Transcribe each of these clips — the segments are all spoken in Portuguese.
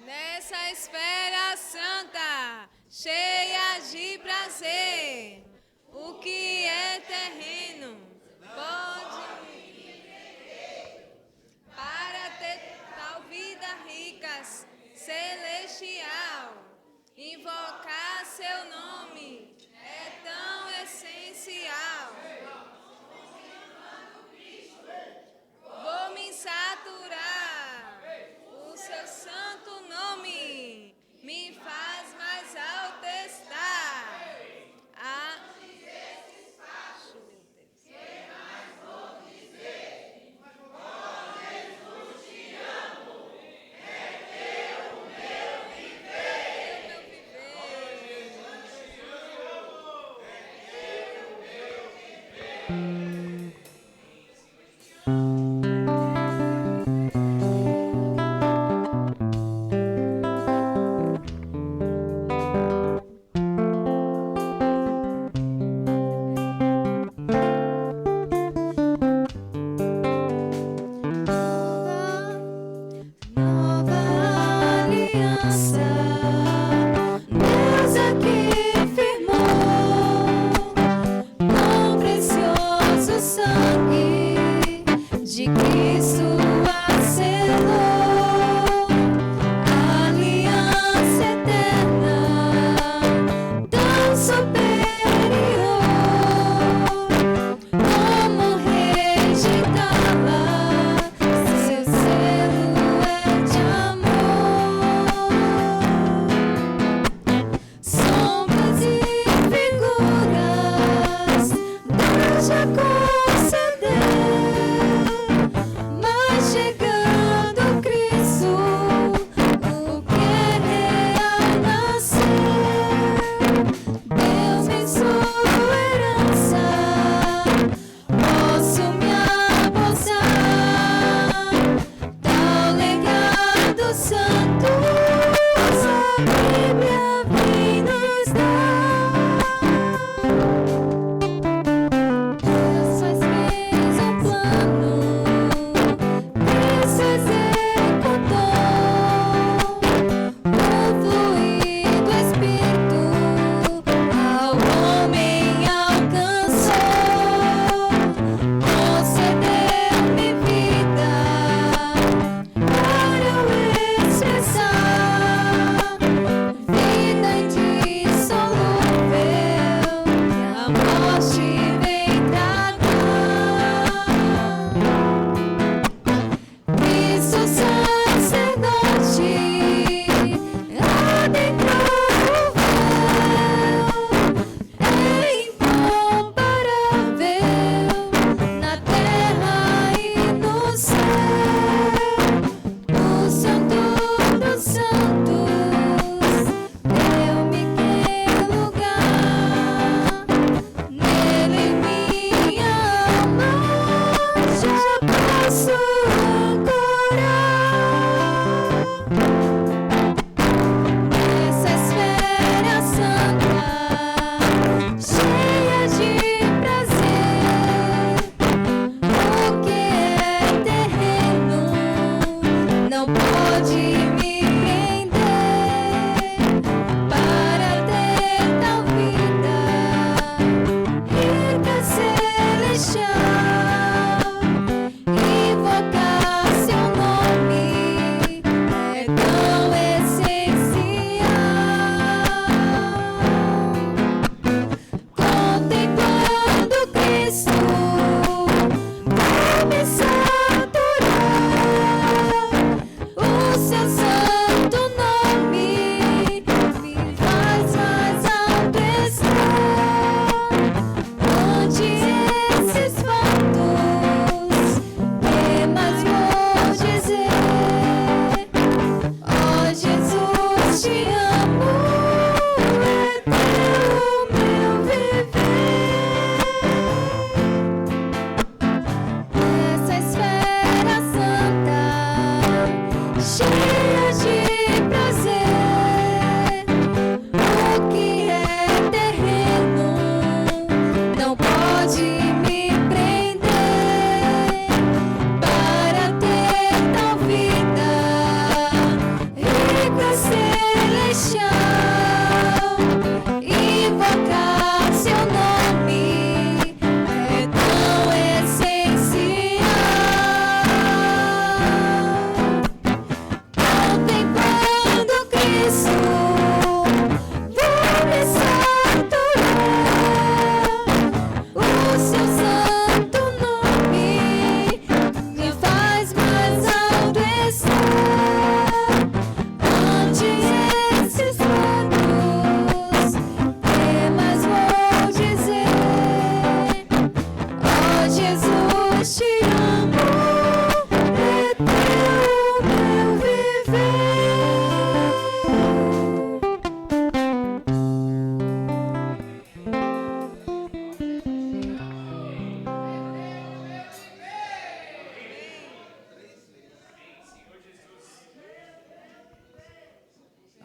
Nessa esfera santa, cheia de prazer, o que é terreno pode para ter tal vida rica, celestial, invocar seu nome é tão essencial. Vou me saturar, o seu santo nome me faz mais alto estar. De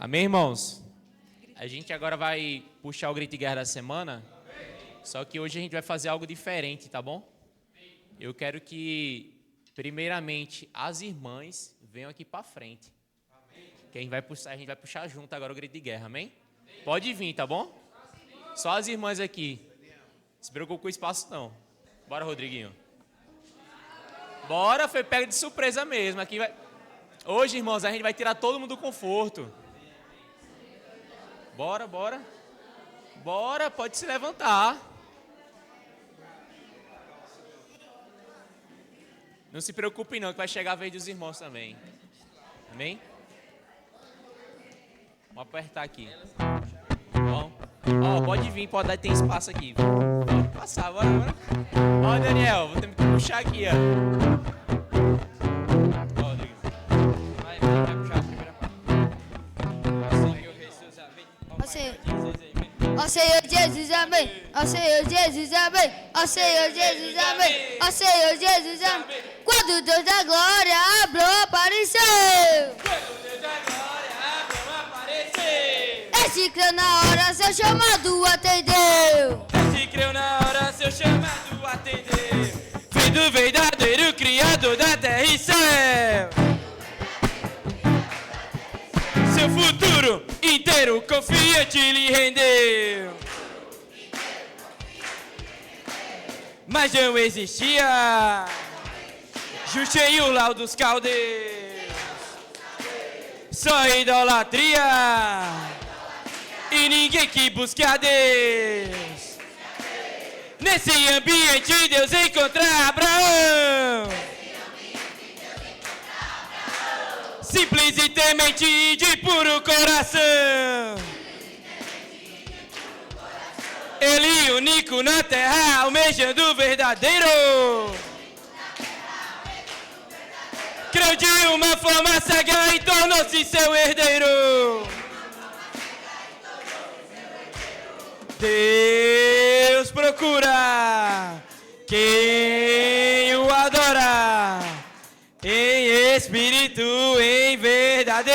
Amém, irmãos? A gente agora vai puxar o grito de guerra da semana, só que hoje a gente vai fazer algo diferente, tá bom? Eu quero que, primeiramente, as irmãs venham aqui para frente. Que a gente vai puxar junto agora o grito de guerra, amém? Pode vir, tá bom? Só as irmãs aqui. Não se preocupe com o espaço, não. Bora, Rodriguinho. Bora, foi pego de surpresa mesmo. Aqui vai... Hoje, irmãos, a gente vai tirar todo mundo do conforto. Bora, bora. Bora, pode se levantar. Não se preocupe não, que vai chegar a vez dos irmãos também. Amém? Vamos apertar aqui. Bom. Ó, pode vir, pode dar, tem espaço aqui. Pode passar, bora, bora. Ó, Daniel, vou ter que puxar aqui, ó. Ó, Rodrigo. Vai puxar a primeira parte. Ó Senhor Jesus, amém. Ó Senhor Jesus, amém. Ó Senhor Jesus, amém. Ó Senhor Jesus, amém. Quando Deus da glória Abraão apareceu. Quando Deus da glória Abraão apareceu. Esse creu na hora, seu chamado atendeu. Esse creu na hora, seu chamado atendeu. Filho do verdadeiro Criador da terra e céu. Seu futuro inteiro confiante lhe rendeu. Mas não existia justo em o lau dos caldeus. Só idolatria e ninguém que busque a Deus. Nesse ambiente Deus encontra Abraão. Simples e temente de puro coração. Ele único na terra, almejando o verdadeiro. Creu de uma forma cega e tornou-se seu herdeiro. Deus procura quem o adora, em espírito, em verdade.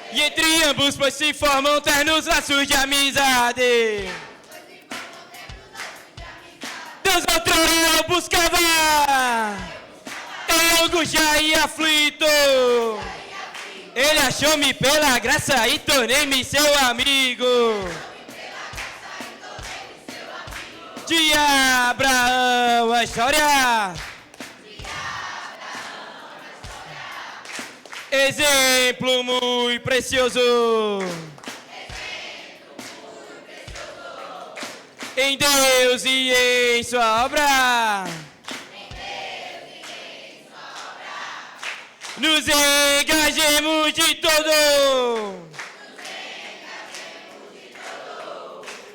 E entre ambos, pois se formam ternos laços de amizade. Deus outrora eu buscava, em angústia e aflito. Ele achou-me pela graça e tornei-me seu amigo. De Abraão a história. Exemplo muito precioso. Em Deus e em sua obra. Nos engajemos de todo.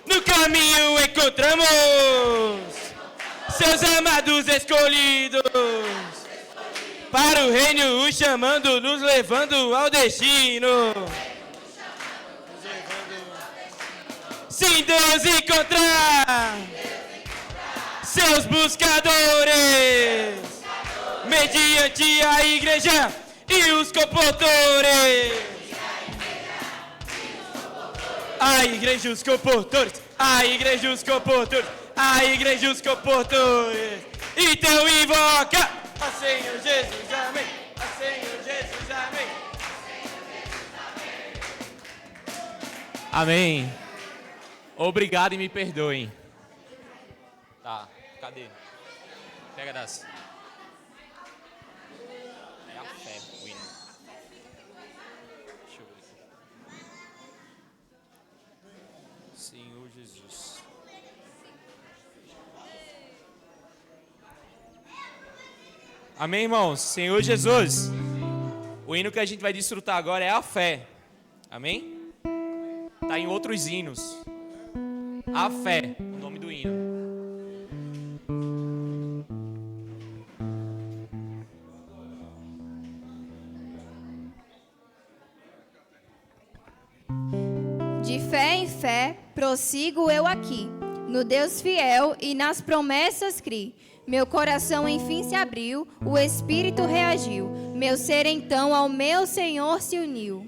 No caminho encontramos seus amados escolhidos. Para o reino os chamando, nos levando ao destino. Sim, Deus encontrar seus buscadores, mediante a igreja e os comportores. A igreja e os comportores, a igreja e os comportores, a igreja e os comportores. Então invoca a Senhor Jesus, amém. A Senhor Jesus, amém. Amém. Obrigado e me perdoem. Tá, cadê? Pega das. É a fé, o hino. Deixa eu ver. Senhor Jesus. Amém, irmãos? Senhor Jesus. O hino que a gente vai desfrutar agora é a fé. Amém? Tá em outros hinos. A fé, o nome do hino. De fé em fé, prossigo eu aqui, No Deus fiel e nas promessas criei. Meu coração enfim se abriu, o Espírito reagiu. Meu ser então ao meu Senhor se uniu.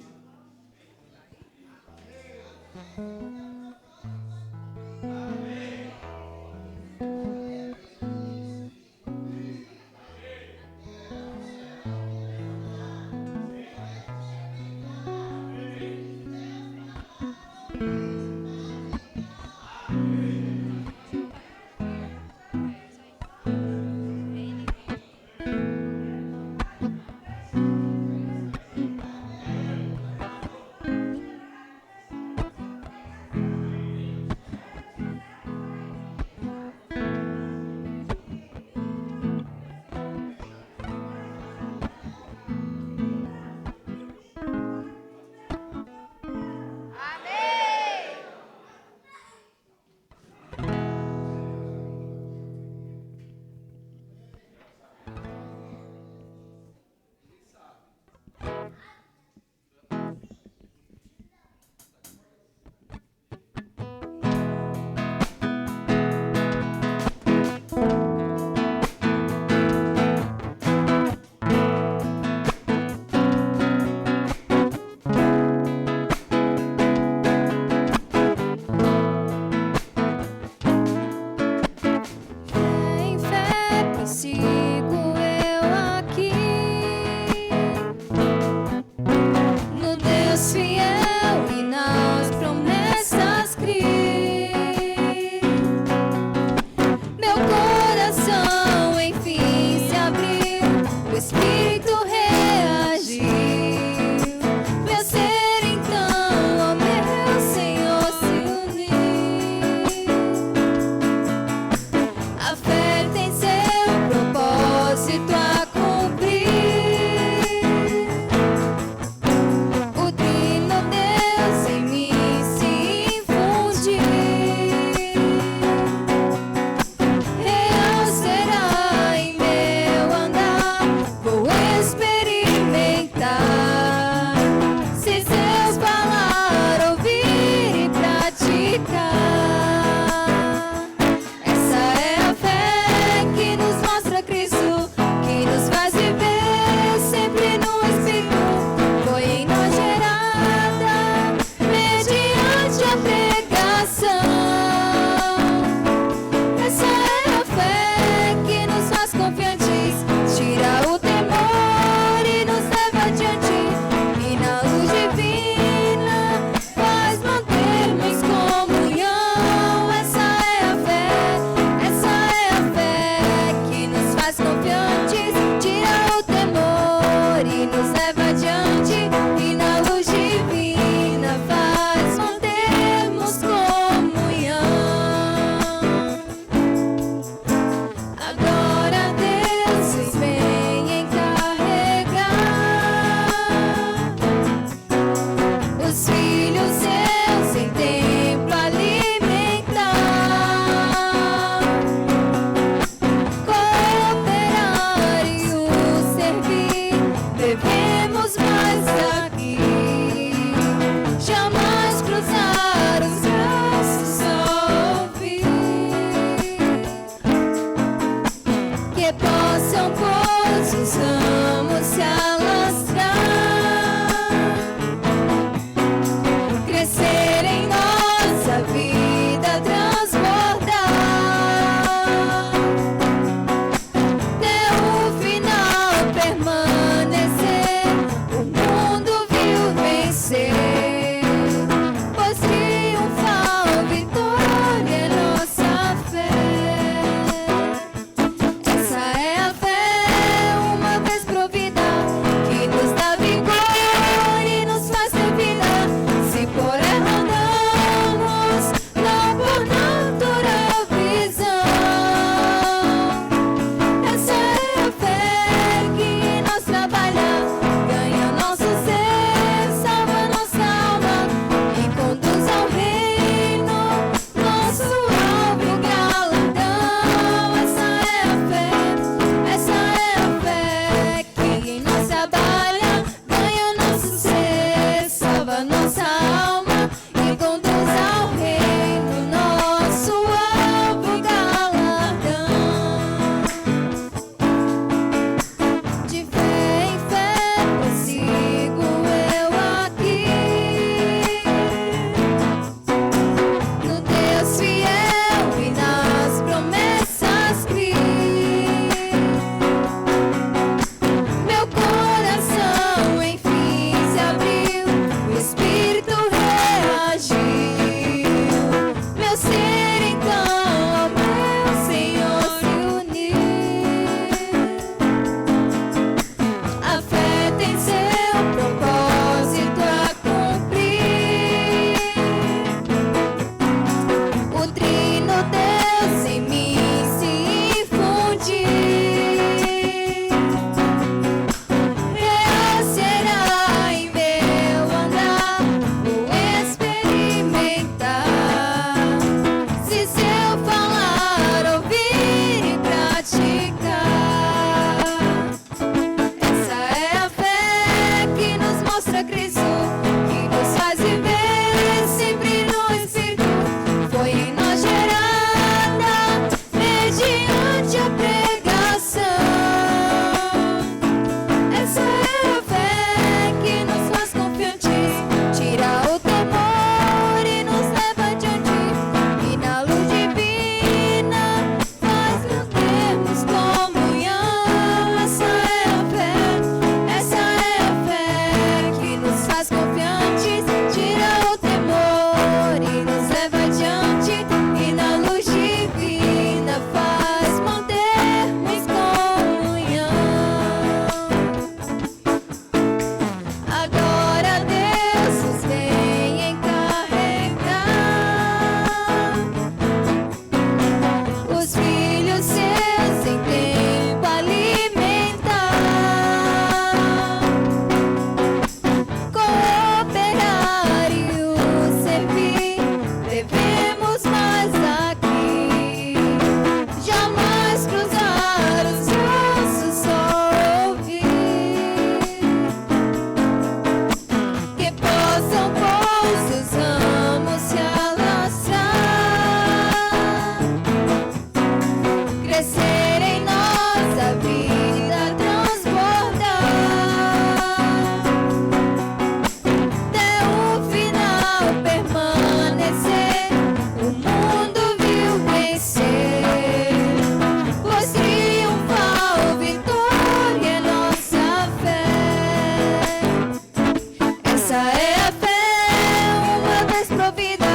desprovida,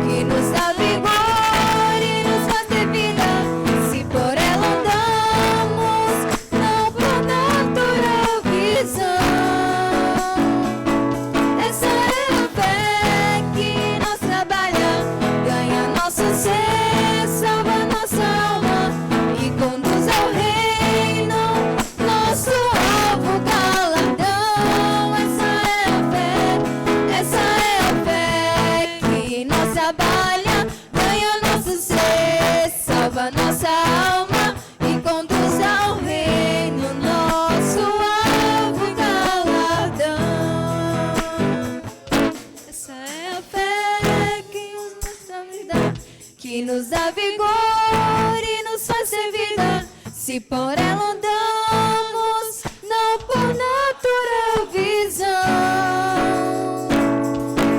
que nos dá vigor e nos faz ter vida. Se por ela andamos, não por natural visão. Essa é a fé que nós trabalha, ganha nosso ser, salva nossa alma e conduz ao reino, nosso alvo galardão. Essa é a fé que nós trabalha, ganha nosso ser, salva nossa alma e conduz ao reino, nosso alvo galardão. Essa é a fé que nos dá vigor e nos faz ter vida. Se por ela andamos, não por natural visão.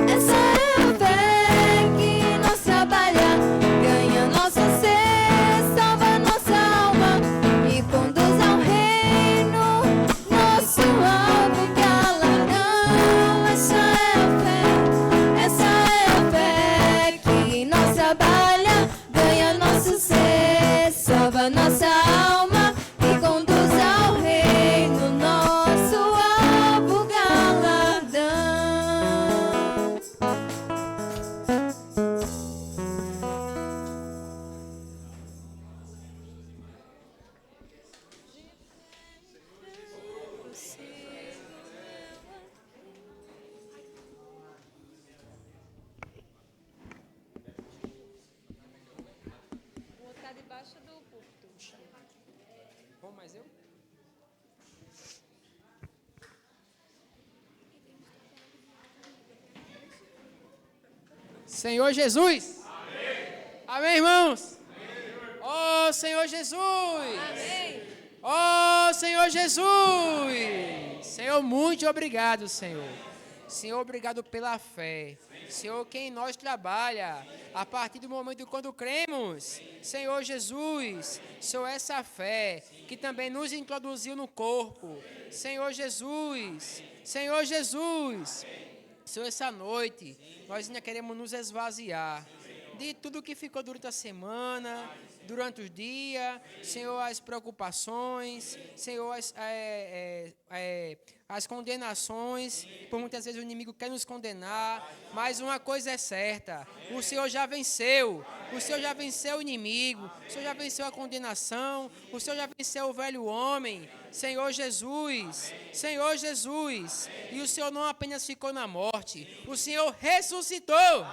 Essa é a fé que nós trabalha, ganha nosso ser, salva nossa alma e conduz ao reino, nosso alvo galardão. Essa é a fé que nós trabalha, ganha nosso ser, salva nossa alma e conduz ao reino, nosso alvo galardão. Vou botar debaixo do púlpito. Bom, mas eu? Senhor Jesus. Amém, irmãos? Ó Senhor Jesus. Amém. Ó Senhor Jesus. Senhor, muito obrigado, Senhor. Senhor, obrigado pela fé. Senhor, que em nós trabalha, a partir do momento quando cremos, Senhor Jesus, Senhor, essa fé que também nos introduziu no corpo, Senhor Jesus, Senhor Jesus, Senhor, essa noite, nós ainda queremos nos esvaziar de tudo que ficou durante a semana, durante o dia, Senhor, as preocupações, Senhor, as condenações, por muitas vezes o inimigo quer nos condenar, mas uma coisa é certa, o Senhor já venceu o inimigo, o Senhor já venceu a condenação, o Senhor já venceu o velho homem, Senhor Jesus, e o Senhor não apenas ficou na morte, o Senhor ressuscitou.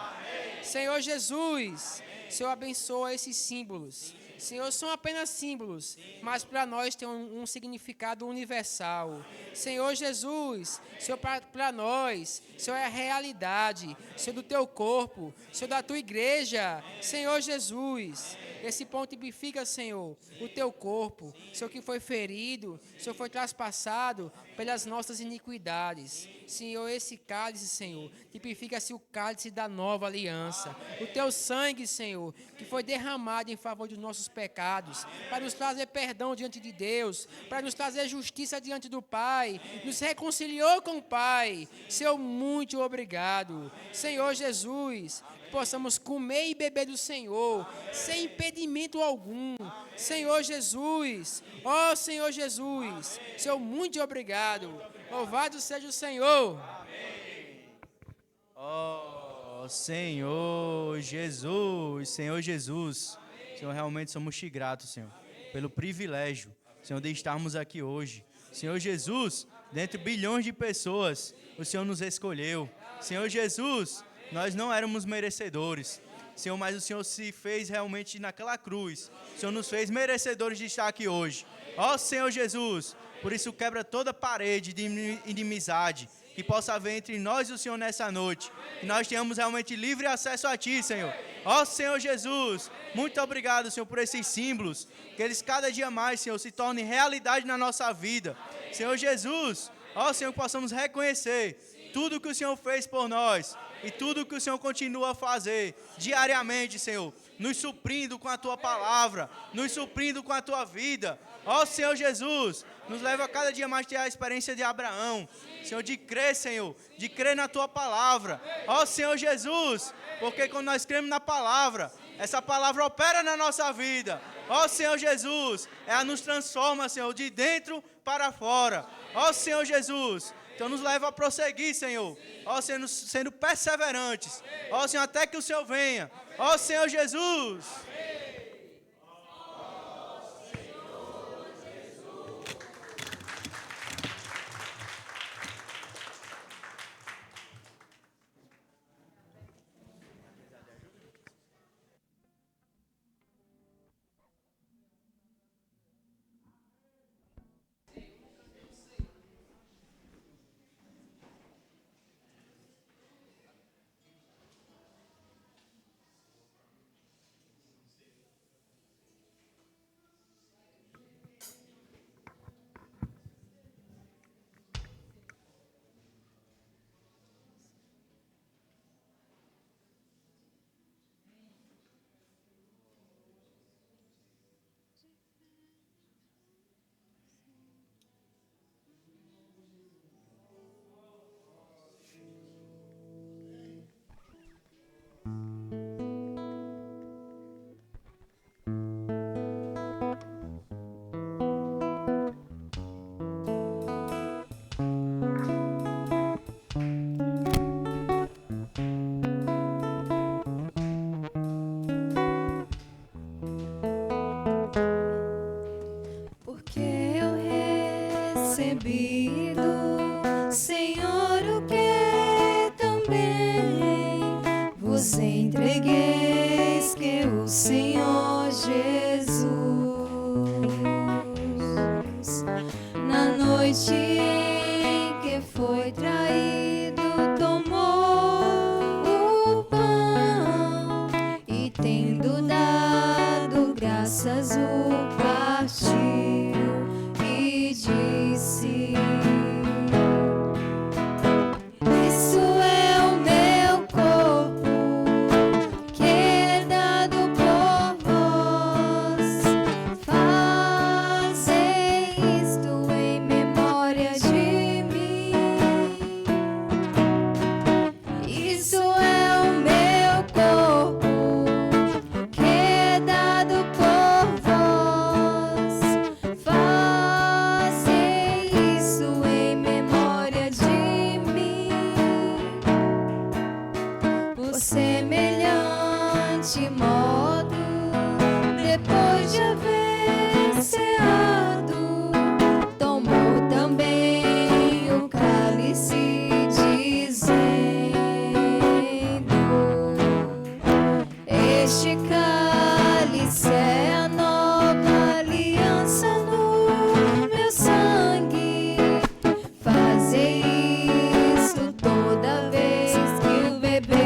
Senhor Jesus, Senhor, abençoa esses símbolos. Senhor, são apenas símbolos, mas para nós tem um significado universal. Senhor Jesus, Senhor, para nós, Senhor, é a realidade, Senhor, do teu corpo, Senhor, da tua igreja. Senhor Jesus, esse pão tipifica, Senhor, o teu corpo, Senhor, que foi ferido, Senhor, foi traspassado pelas nossas iniquidades. Senhor, esse cálice, Senhor, tipifica-se o cálice da nova aliança. O teu sangue, Senhor, que foi derramado em favor dos nossos pecados, para nos trazer perdão diante de Deus, para nos trazer justiça diante do Pai, nos reconciliou com o Pai. Senhor, muito obrigado. Senhor Jesus, que possamos comer e beber do Senhor, sem impedimento algum. Senhor Jesus, ó Senhor Jesus, Senhor, muito obrigado. Louvado seja o Senhor. Oh, Senhor Jesus, Senhor Jesus. Senhor, realmente somos te gratos, Senhor, pelo privilégio, Senhor, de estarmos aqui hoje. Senhor Jesus, dentre bilhões de pessoas, o Senhor nos escolheu. Senhor Jesus, nós não éramos merecedores, Senhor, mas o Senhor se fez realmente naquela cruz. O Senhor nos fez merecedores de estar aqui hoje. Ó Senhor Jesus, por isso quebra toda parede de inimizade que possa haver entre nós e o Senhor nessa noite. Que nós tenhamos realmente livre acesso a Ti, Senhor. Ó Senhor Jesus, muito obrigado, Senhor, por esses símbolos. Que eles cada dia mais, Senhor, se tornem realidade na nossa vida. Senhor Jesus, ó Senhor, que possamos reconhecer tudo que o Senhor fez por nós e tudo que o Senhor continua a fazer diariamente, Senhor, nos suprindo com a Tua palavra, nos suprindo com a Tua vida. Ó Senhor Jesus, Nos leva a cada dia mais a ter a experiência de Abraão. Senhor, de crer, Senhor. De crer na Tua palavra. Ó Senhor Jesus. Porque quando nós cremos na palavra, essa palavra opera na nossa vida. Ó Senhor Jesus. Ela nos transforma, Senhor, de dentro para fora. Ó Senhor Jesus. Então nos leva a prosseguir, Senhor. Ó Senhor, sendo perseverantes. Ó Senhor, até que o Senhor venha. Ó Senhor Jesus. Entregueis que o Senhor Jesus, na noite em que foi traído, tomou o pão e, tendo dado graças, o partiu e disse: isso é o meu corpo, que é dado por vós. Fazei isto em memória de mim. Isso é o meu corpo, que é dado por vós. Fazei isso em memória de mim. Por semelhante modo, depois de haver ceado, tomou também o cálice, dizendo: este cálice é a nova aliança no meu sangue. Fazei isto toda vez que o beberdes.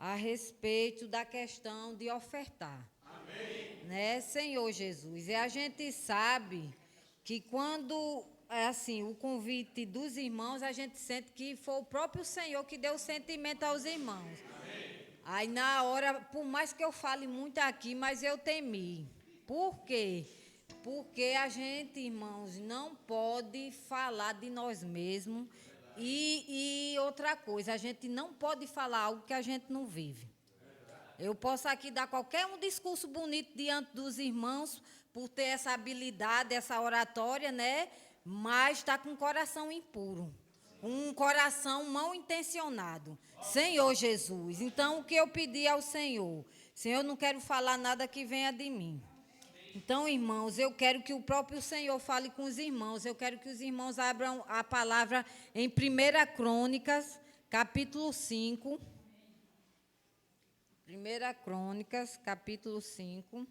a respeito da questão de ofertar. Amém. Né, Senhor Jesus? E a gente sabe que quando, assim, o convite dos irmãos, a gente sente que foi o próprio Senhor que deu o sentimento aos irmãos. Amém. Aí, na hora, por mais que eu fale muito aqui, mas eu temi. Por quê? Porque a gente, irmãos, não pode falar de nós mesmos. E outra coisa, a gente não pode falar algo que a gente não vive. Eu posso aqui dar qualquer um discurso bonito diante dos irmãos, por ter essa habilidade, essa oratória, né? Mas está com o coração impuro, um coração mal intencionado. Senhor Jesus, então o que eu pedi ao Senhor? Senhor, eu não quero falar nada que venha de mim. Então, irmãos, eu quero que o próprio Senhor fale com os irmãos. Eu quero que os irmãos abram a palavra em 1 Crônicas, capítulo 5. 1 Crônicas, capítulo 5.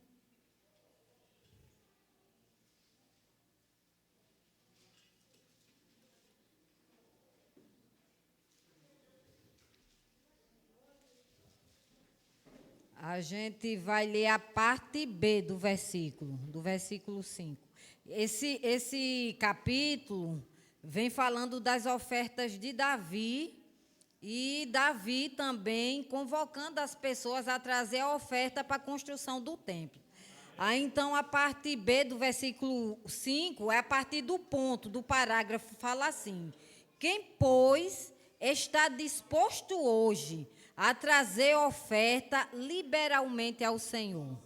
A gente vai ler a parte B do versículo 5. Esse capítulo vem falando das ofertas de Davi, e Davi também convocando as pessoas a trazer a oferta para a construção do templo. Aí, então, a parte B do versículo 5 é a partir do ponto, do parágrafo, fala assim: quem, pois, está disposto hoje a trazer oferta liberalmente ao Senhor,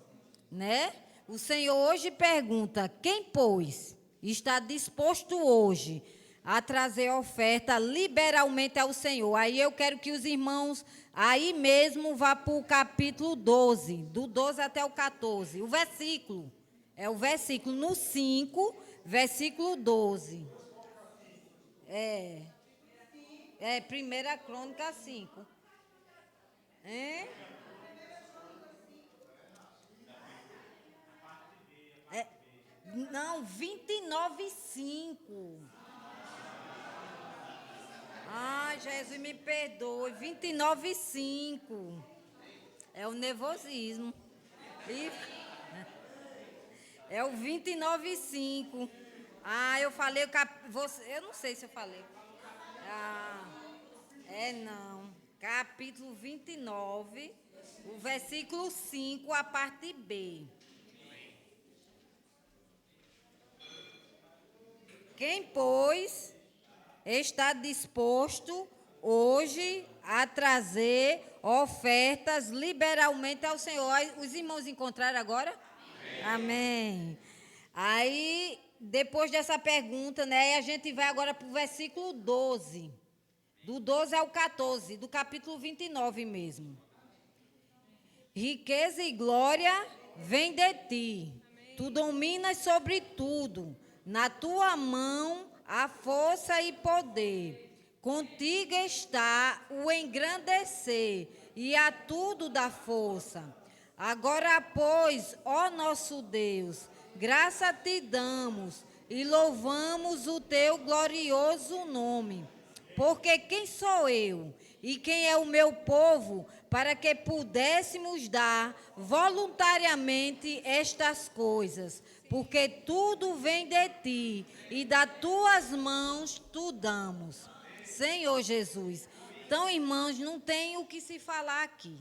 né? O Senhor hoje pergunta: quem, pois, está disposto hoje a trazer oferta liberalmente ao Senhor? Aí eu quero que os irmãos aí mesmo vá para o capítulo 12, do 12 até o 14. O versículo, é o versículo no 5, versículo 12. É 1 Crônica 5. Não, 29,5. Ai, Jesus, me perdoe. 29,5. É o nervosismo. É o 29,5. Eu falei, eu não sei se eu falei. Não. Capítulo 29, o versículo 5, a parte B. Quem, pois, está disposto hoje a trazer ofertas liberalmente ao Senhor? Os irmãos encontraram agora? Amém. Aí, depois dessa pergunta, né, a gente vai agora para o versículo 12. Do 12 ao 14, do capítulo 29 mesmo. Riqueza e glória vem de ti. Tu dominas sobre tudo. Na tua mão há força e poder. Contigo está o engrandecer e a tudo dá força. Agora, pois, ó nosso Deus, graça te damos e louvamos o teu glorioso nome. Porque quem sou eu e quem é o meu povo para que pudéssemos dar voluntariamente estas coisas? Porque tudo vem de ti e das tuas mãos tu damos. Senhor Jesus. Então, irmãos, não tem o que se falar aqui.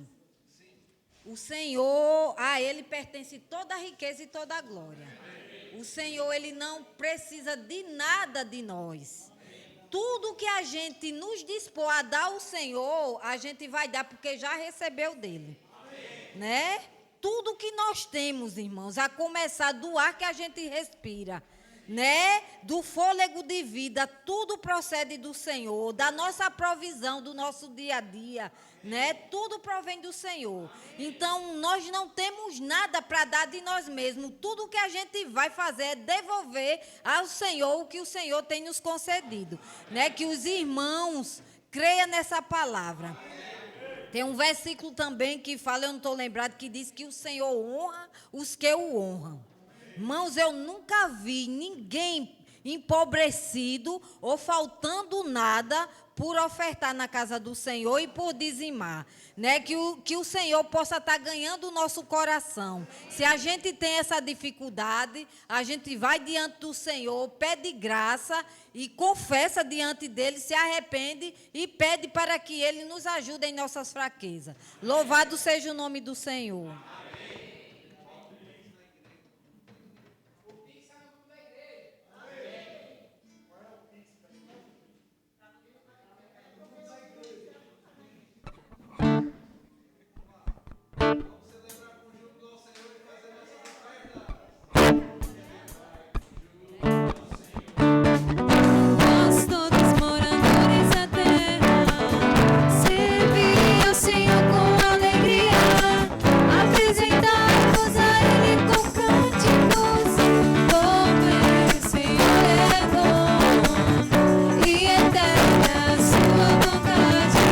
O Senhor, a Ele pertence toda a riqueza e toda a glória. O Senhor, Ele não precisa de nada de nós. Tudo que a gente nos dispor a dar ao Senhor, a gente vai dar porque já recebeu dele. Amém. Né? Tudo que nós temos, irmãos, a começar do ar que a gente respira, né? Do fôlego de vida, tudo procede do Senhor, da nossa provisão, do nosso dia a dia, né? Tudo provém do Senhor. Então, nós não temos nada para dar de nós mesmos. Tudo que a gente vai fazer é devolver ao Senhor o que o Senhor tem nos concedido, né? Que os irmãos creiam nessa palavra. Tem um versículo também que fala, eu não estou lembrado, que diz que o Senhor honra os que o honram. Irmãos, eu nunca vi ninguém empobrecido ou faltando nada por ofertar na casa do Senhor e por dizimar, né? Que o Senhor possa estar ganhando o nosso coração. Se a gente tem essa dificuldade, a gente vai diante do Senhor, pede graça e confessa diante dele, se arrepende e pede para que ele nos ajude em nossas fraquezas. Louvado seja o nome do Senhor. Nós todos moradores da terra, servir ao Senhor com alegria, apresentar-vos a Ele com cânticos, como o Senhor é bom e eterna a sua bondade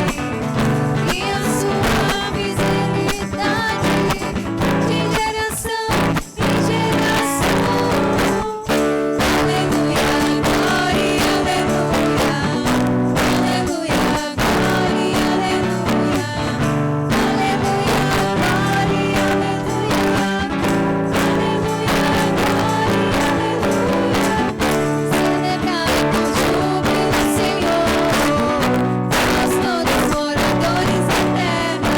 e a sua misericórdia de geração em geração. Aleluia, glória, aleluia. Aleluia, glória, aleluia. Aleluia, glória, aleluia. Celebrai com júbilo, Senhor, nós todos moradores da terra.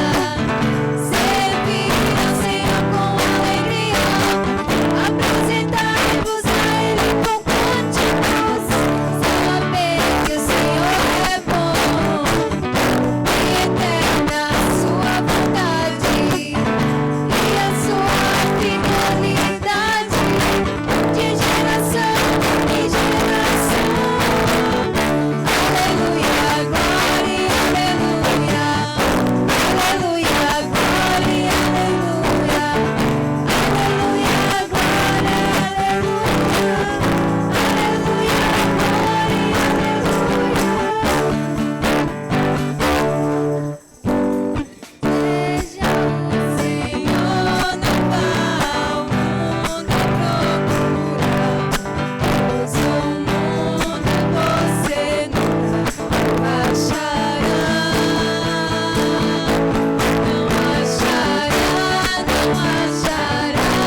Servir ao Senhor com alegria, apresentai-vos a Ele com cânticos, saber que o Senhor é bom e eterna a sua bondade e a sua fidelidade de geração em geração. Aleluia, glória, aleluia. Aleluia, glória, aleluia. Aleluia, glória, aleluia. Seja o Senhor no qual o mundo procura, pois o mundo você nunca achará. Não achará, não achará,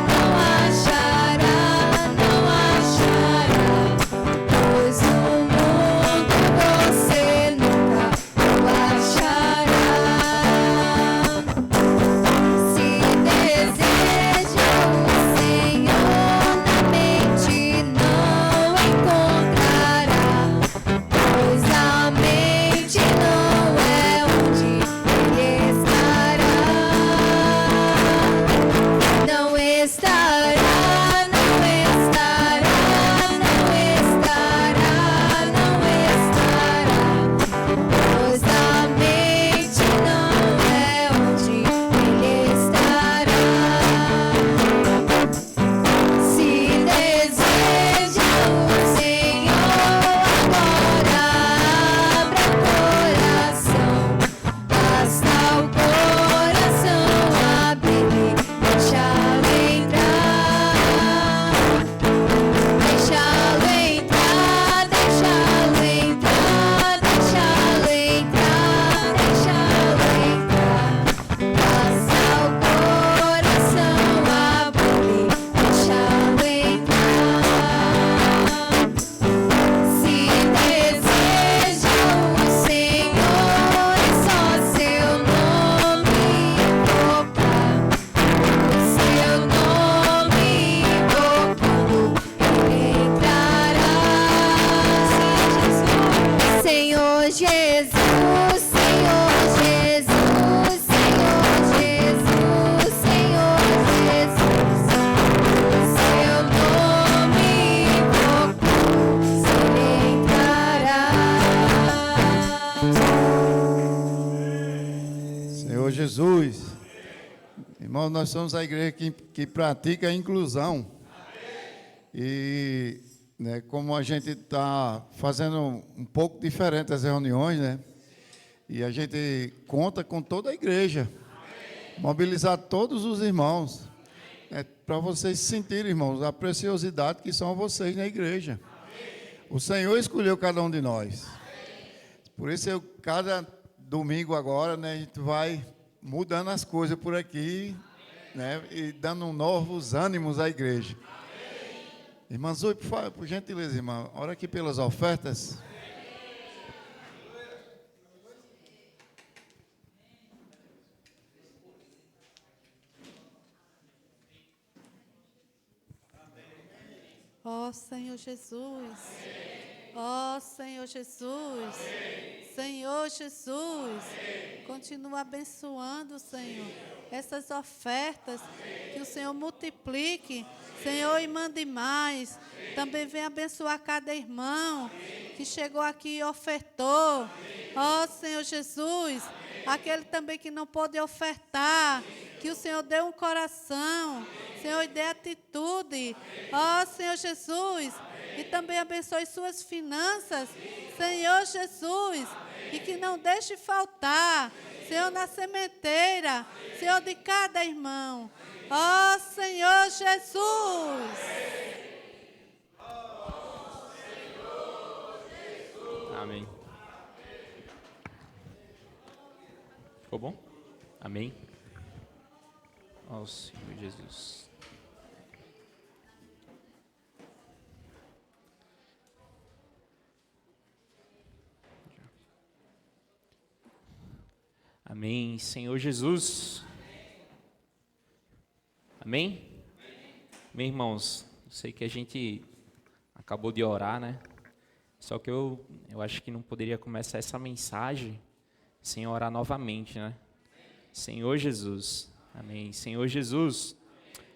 não achará, não achará, pois o mundo você nunca o achará. Se deseja o Senhor na mente, não encontrará, pois a mente não é onde Ele estará. Não estará, não estará, não estará, não estará, pois a mente não é onde Ele estará. Se deseja o Senhor agora, abra o coração, basta o coração abrir, deixá-lo entrar, deixá-lo entrar, deixá-lo entrar, deixá-lo entrar, deixá-lo entrar, basta o coração abrir, deixá-lo entrar. Se deseja o Senhor, é só seu nome invocar, o seu nome invocando, Ele entrará. Senhor Jesus, Senhor Jesus, Senhor Jesus, Senhor Jesus, o seu nome invocando, Ele entrará. Senhor Jesus, irmãos, nós somos a igreja que pratica a inclusão. E né, como a gente está fazendo um pouco diferente as reuniões, né? E a gente conta com toda a igreja, mobilizar todos os irmãos, para vocês sentirem, irmãos, a preciosidade que são vocês na igreja. O Senhor escolheu cada um de nós. Por isso, cada domingo agora, né, a gente vai mudando as coisas por aqui, né, e dando novos ânimos à igreja. Irmã Zoe, por gentileza, irmã, ora aqui pelas ofertas. Ó Senhor Jesus, ó Senhor Jesus, Senhor Jesus, continua abençoando, Senhor, essas ofertas, que o Senhor multiplique, Senhor, e mande mais. Também vem abençoar cada irmão que chegou aqui e ofertou. Ó Senhor Jesus, aquele também que não pôde ofertar, que o Senhor dê um coração, Senhor, e dê atitude. Ó Senhor Jesus, e também abençoe suas finanças, Senhor Jesus, e que não deixe faltar, Senhor, na sementeira, Senhor, de cada irmão. Ó Senhor Jesus. Amém. Ficou bom? Amém. Ó Senhor Jesus. Amém. Senhor Jesus. Amém? Amém, irmãos. Eu sei que a gente acabou de orar, né? Só que eu acho que não poderia começar essa mensagem sem orar novamente, né? Senhor Jesus. Amém. Senhor Jesus.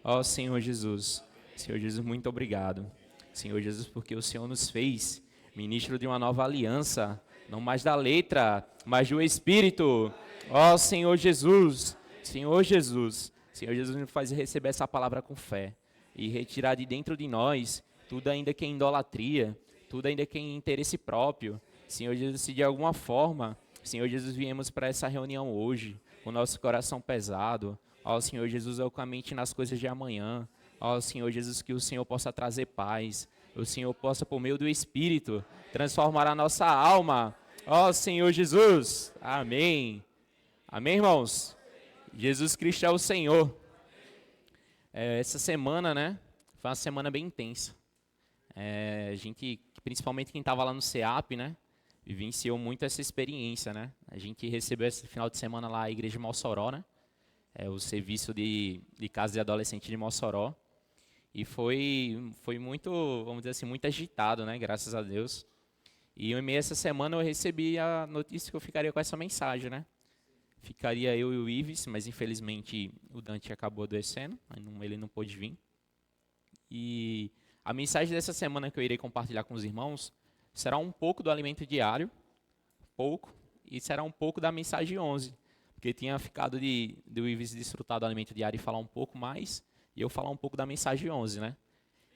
Ó Senhor Jesus. Senhor Jesus, muito obrigado. Senhor Jesus, porque o Senhor nos fez ministro de uma nova aliança, não mais da letra, mas do Espírito. Ó Senhor Jesus. Senhor Jesus. Senhor Jesus, nos faz receber essa palavra com fé e retirar de dentro de nós tudo ainda que é idolatria, tudo ainda que é interesse próprio. Senhor Jesus, se de alguma forma, Senhor Jesus, viemos para essa reunião hoje, com o nosso coração pesado, ó Senhor Jesus, com a mente nas coisas de amanhã, ó Senhor Jesus, que o Senhor possa trazer paz, o Senhor possa, por meio do Espírito, transformar a nossa alma, ó Senhor Jesus. Amém. Amém, irmãos? Jesus Cristo é o Senhor. Essa semana, né, foi uma semana bem intensa. A gente, principalmente quem estava lá no CEAP, né, vivenciou muito essa experiência, né. A gente recebeu esse final de semana lá a igreja de Mossoró, né, o serviço de casa de adolescente de Mossoró. E foi muito, vamos dizer assim, muito agitado, né, graças a Deus. E em meio a essa semana eu recebi a notícia que eu ficaria com essa mensagem, né. Ficaria eu e o Ives, mas infelizmente o Dante acabou adoecendo, ele não pôde vir. E a mensagem dessa semana que eu irei compartilhar com os irmãos será um pouco do alimento diário, e será um pouco da mensagem 11, porque tinha ficado do Ives desfrutar do alimento diário e falar um pouco mais, e eu falar um pouco da mensagem 11, né?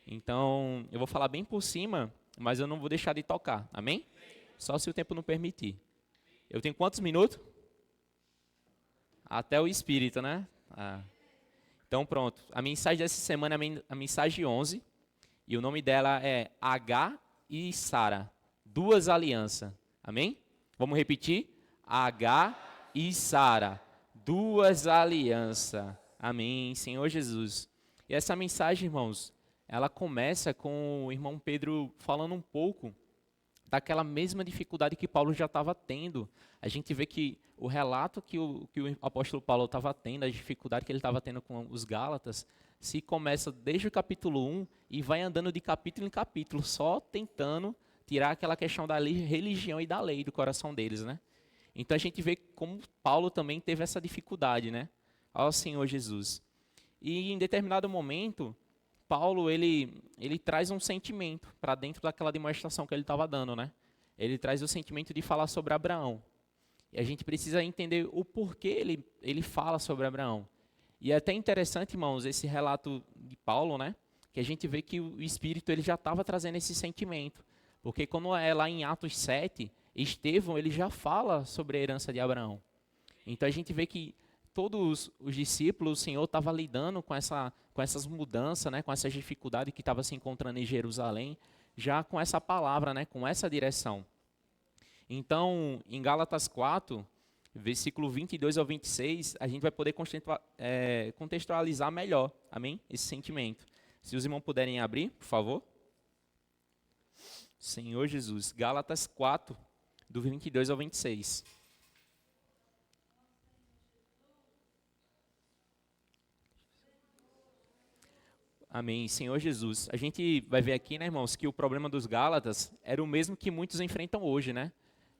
Então, eu vou falar bem por cima, mas eu não vou deixar de tocar, amém? Só se o tempo não permitir. Eu tenho quantos minutos? Até o Espírito, né? Então, pronto. A mensagem dessa semana é a mensagem 11. E o nome dela é H e Sara. Duas alianças. Amém? Vamos repetir? H e Sara. Duas alianças. Amém. Senhor Jesus. E essa mensagem, irmãos, ela começa com o irmão Pedro falando um pouco daquela mesma dificuldade que Paulo já estava tendo. A gente vê que o relato que o apóstolo Paulo estava tendo, a dificuldade que ele estava tendo com os Gálatas, se começa desde o capítulo 1 e vai andando de capítulo em capítulo, só tentando tirar aquela questão da religião e da lei do coração deles, né? Então a gente vê como Paulo também teve essa dificuldade, né? Ao Senhor Jesus. E em determinado momento, Paulo ele traz um sentimento para dentro daquela demonstração que ele estava dando, né? Ele traz o sentimento de falar sobre Abraão. E a gente precisa entender o porquê ele fala sobre Abraão. E é até interessante, irmãos, esse relato de Paulo, né? Que a gente vê que o Espírito ele já estava trazendo esse sentimento. Porque quando é lá em Atos 7, Estevão ele já fala sobre a herança de Abraão. Então a gente vê que todos os discípulos, o Senhor estava lidando com essas mudanças, né? Com essas dificuldades que estava se encontrando em Jerusalém, já com essa palavra, né? Com essa direção. Então, em Gálatas 4, versículo 22 ao 26, a gente vai poder contextualizar melhor, amém? Esse sentimento. Se os irmãos puderem abrir, por favor. Senhor Jesus, Gálatas 4, do 22 ao 26. Amém. Senhor Jesus, a gente vai ver aqui, né, irmãos, que o problema dos Gálatas era o mesmo que muitos enfrentam hoje, né?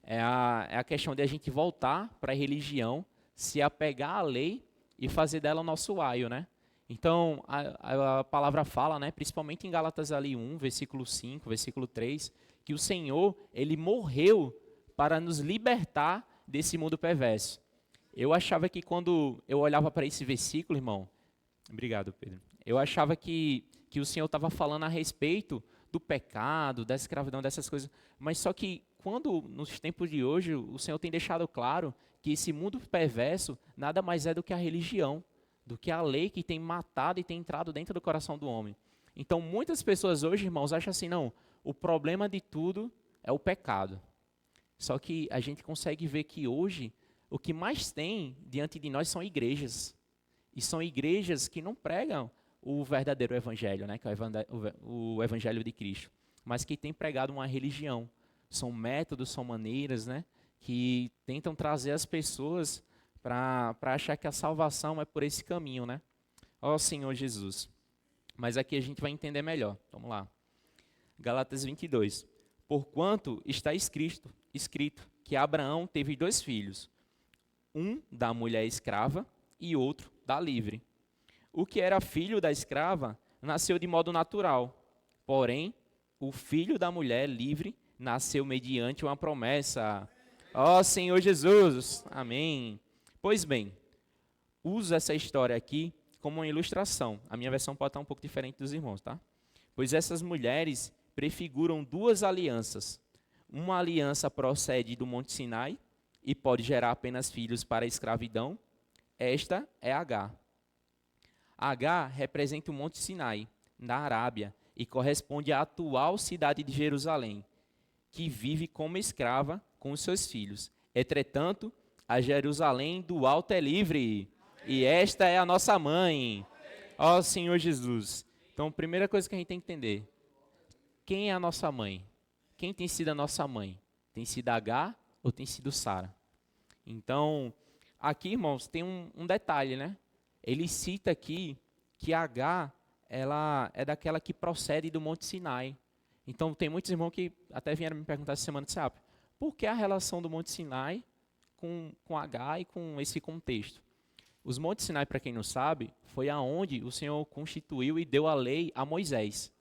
É a questão de a gente voltar para a religião, se apegar à lei e fazer dela o nosso aio, né? Então, a palavra fala, né, principalmente em Gálatas ali 1, versículo 5, versículo 3, que o Senhor, ele morreu para nos libertar desse mundo perverso. Eu achava que quando eu olhava para esse versículo, irmão, obrigado, Pedro, eu achava que o Senhor estava falando a respeito do pecado, da escravidão, dessas coisas, mas só que quando, nos tempos de hoje, o Senhor tem deixado claro que esse mundo perverso nada mais é do que a religião, do que a lei que tem matado e tem entrado dentro do coração do homem. Então, muitas pessoas hoje, irmãos, acham assim, não, o problema de tudo é o pecado. Só que a gente consegue ver que hoje, o que mais tem diante de nós são igrejas. E são igrejas que não pregam o verdadeiro evangelho, né, que é o evangelho de Cristo, mas que tem pregado uma religião. São métodos, são maneiras, né, que tentam trazer as pessoas para achar que a salvação é por esse caminho, né? Ó Senhor Jesus. Mas aqui a gente vai entender melhor. Vamos lá. Gálatas 22. Porquanto está escrito que Abraão teve 2 filhos, um da mulher escrava e outro da livre. O que era filho da escrava nasceu de modo natural, porém, o filho da mulher livre nasceu mediante uma promessa. Ó Senhor Jesus, amém. Pois bem, uso essa história aqui como uma ilustração. A minha versão pode estar um pouco diferente dos irmãos, tá? Pois essas mulheres prefiguram 2 alianças. Uma aliança procede do Monte Sinai e pode gerar apenas filhos para a escravidão. Esta é Agar. Agar representa o Monte Sinai, na Arábia, e corresponde à atual cidade de Jerusalém, que vive como escrava com os seus filhos. Entretanto, a Jerusalém do alto é livre, e esta é a nossa mãe. Ó Senhor Jesus. Então, a primeira coisa que a gente tem que entender, quem é a nossa mãe? Quem tem sido a nossa mãe? Tem sido Agar ou tem sido Sara? Então, aqui, irmãos, tem um detalhe, né? Ele cita aqui que Agar, ela é daquela que procede do Monte Sinai. Então, tem muitos irmãos que até vieram me perguntar essa semana, por que a relação do Monte Sinai com Agar e com esse contexto? Os Montes Sinai, para quem não sabe, foi aonde o Senhor constituiu e deu a lei a Moisés.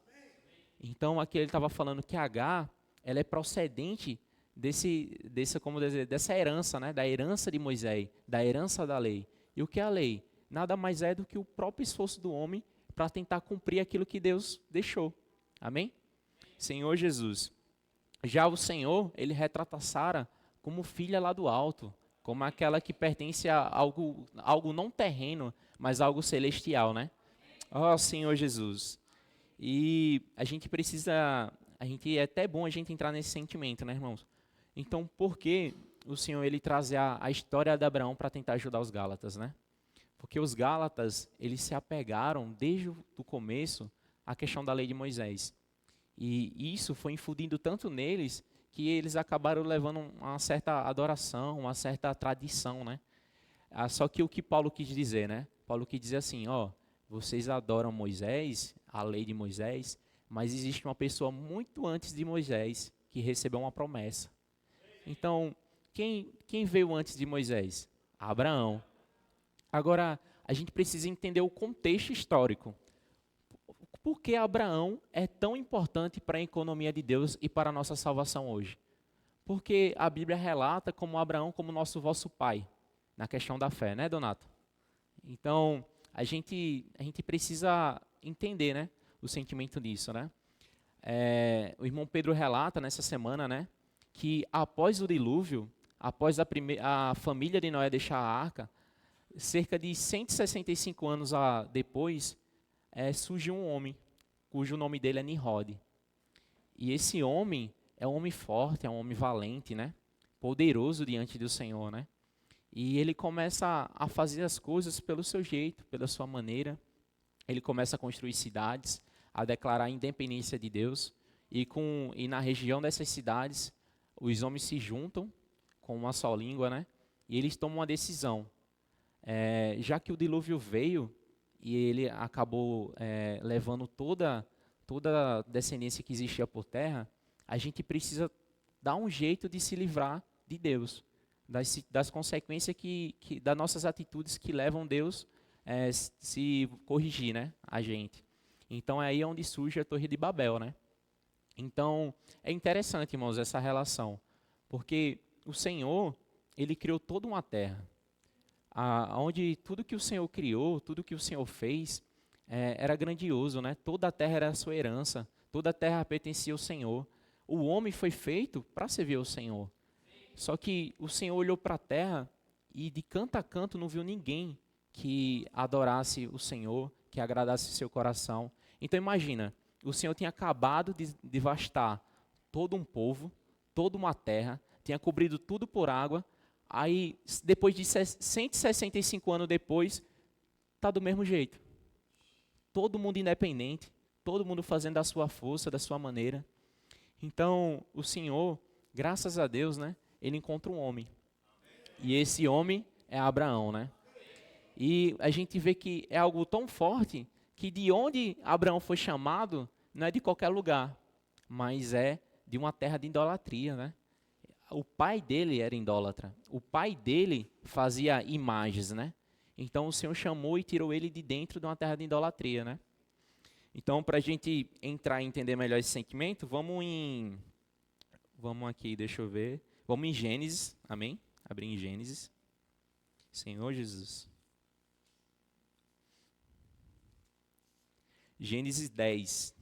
Então, aqui ele estava falando que Agar, ela é procedente dessa herança, né? Da herança de Moisés, da herança da lei. E o que é a lei? Nada mais é do que o próprio esforço do homem para tentar cumprir aquilo que Deus deixou. Amém? Senhor Jesus. Já o Senhor, ele retrata Sara como filha lá do alto, como aquela que pertence a algo não terreno, mas algo celestial, né? Ó Senhor Jesus. E é até bom a gente entrar nesse sentimento, né, irmãos? Então, por que o Senhor ele traz a história de Abraão para tentar ajudar os Gálatas, né? Porque os Gálatas, eles se apegaram desde o começo à questão da lei de Moisés. E isso foi infundindo tanto neles que eles acabaram levando uma certa adoração, uma certa tradição, né? Só que o que Paulo quis dizer, né? Paulo quis dizer assim, vocês adoram Moisés, a lei de Moisés, mas existe uma pessoa muito antes de Moisés que recebeu uma promessa. Então, quem veio antes de Moisés? Abraão. Agora, a gente precisa entender o contexto histórico. Por que Abraão é tão importante para a economia de Deus e para a nossa salvação hoje? Porque a Bíblia relata como Abraão como nosso vosso pai, na questão da fé, né, Donato? Então, a gente precisa entender, né, o sentimento disso, né? O irmão Pedro relata nessa semana, né, que após o dilúvio, após a família de Noé deixar a arca, cerca de 165 anos depois, surge um homem, cujo nome dele é Nimrod. E esse homem é um homem forte, é um homem valente, né? poderoso diante do Senhor, né? E ele começa a fazer as coisas pelo seu jeito, pela sua maneira. Ele começa a construir cidades, a declarar a independência de Deus. E na região dessas cidades, os homens se juntam com uma só língua, né? E eles tomam uma decisão. Já que o dilúvio veio e ele acabou levando toda a descendência que existia por terra, a gente precisa dar um jeito de se livrar de Deus, das consequências das nossas atitudes que levam Deus se corrigir, né, a gente. Então é aí onde surge a Torre de Babel, né? Então é interessante, irmãos, essa relação, porque o Senhor, ele criou toda uma terra, onde tudo que o Senhor criou, tudo que o Senhor fez, era grandioso, né? Toda a terra era a sua herança, toda a terra pertencia ao Senhor. O homem foi feito para servir ao Senhor. Só que o Senhor olhou para a terra e de canto a canto não viu ninguém que adorasse o Senhor, que agradasse o seu coração. Então imagina, o Senhor tinha acabado de devastar todo um povo, toda uma terra, tinha cobrido tudo por água, aí depois de 165 anos depois, está do mesmo jeito. Todo mundo independente, todo mundo fazendo da sua força, da sua maneira. Então, o Senhor, graças a Deus, né, ele encontra um homem. E esse homem é Abraão, né? E a gente vê que é algo tão forte que de onde Abraão foi chamado não é de qualquer lugar, mas é de uma terra de idolatria, né? O pai dele era idólatra. O pai dele fazia imagens, né? Então o Senhor chamou e tirou ele de dentro de uma terra de idolatria, né? Então, para a gente entrar e entender melhor esse sentimento, vamos aqui, deixa eu ver. Vamos em Gênesis, amém? Abrir em Gênesis. Senhor Jesus. Gênesis 10.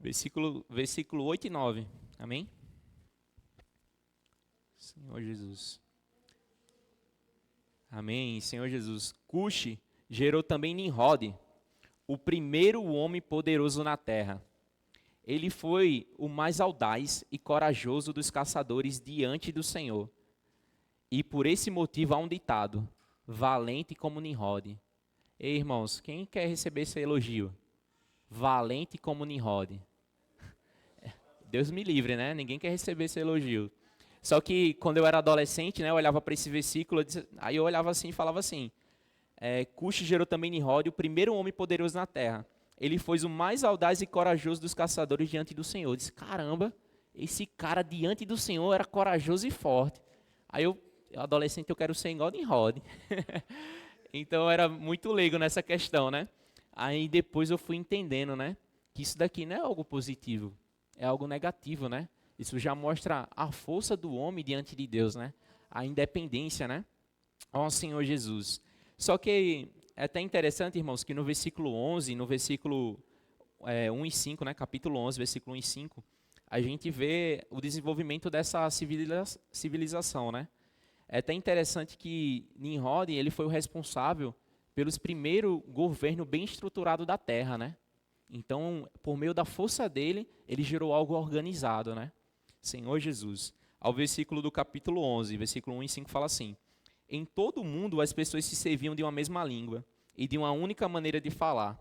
Versículo 8 e 9. Amém? Senhor Jesus. Amém, Senhor Jesus. Cuxi gerou também Nimrod, o primeiro homem poderoso na terra. Ele foi o mais audaz e corajoso dos caçadores diante do Senhor. E por esse motivo há um ditado: valente como Nimrod. Ei, irmãos, quem quer receber esse elogio? Valente como Nimrod. Deus me livre, né? Ninguém quer receber esse elogio. Só que quando eu era adolescente, né, eu olhava para esse versículo, aí eu olhava assim e falava assim: Cuxi gerou também Nimrod, o primeiro homem poderoso na terra. Ele foi o mais audaz e corajoso dos caçadores diante do Senhor. Eu disse: caramba, esse cara diante do Senhor era corajoso e forte. Aí eu adolescente, eu quero ser igual Nimrod. Então eu era muito leigo nessa questão, né? Aí depois eu fui entendendo, né, que isso daqui não é algo positivo, é algo negativo, né? Isso já mostra a força do homem diante de Deus, né? A independência, né? Ó Senhor Jesus. Só que é até interessante, irmãos, que no versículo 11, no versículo 1 e 5, né? Capítulo 11, versículo 1 e 5, a gente vê o desenvolvimento dessa civilização, né? É até interessante que Nimrod, ele foi o responsável pelos primeiros governos bem estruturados da terra, né? Então, por meio da força dele, ele gerou algo organizado, né? Senhor Jesus. Ao versículo do capítulo 11, versículo 1 e 5 fala assim: em todo o mundo as pessoas se serviam de uma mesma língua e de uma única maneira de falar.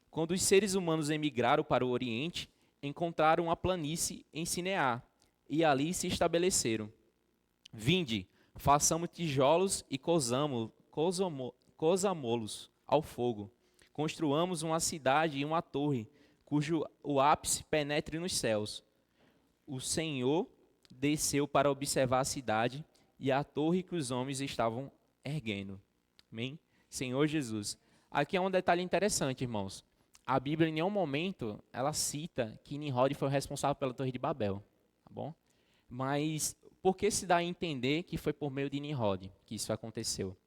Quando os seres humanos emigraram para o Oriente, encontraram uma planície em Sinear e ali se estabeleceram. Vinde, façamos tijolos e cozamo-los ao fogo. Construamos uma cidade e uma torre, cujo o ápice penetre nos céus. O Senhor desceu para observar a cidade e a torre que os homens estavam erguendo. Amém? Senhor Jesus. Aqui é um detalhe interessante, irmãos. A Bíblia, em nenhum momento, ela cita que Nimrod foi o responsável pela Torre de Babel. Tá bom? Mas por que se dá a entender que foi por meio de Nimrod que isso aconteceu?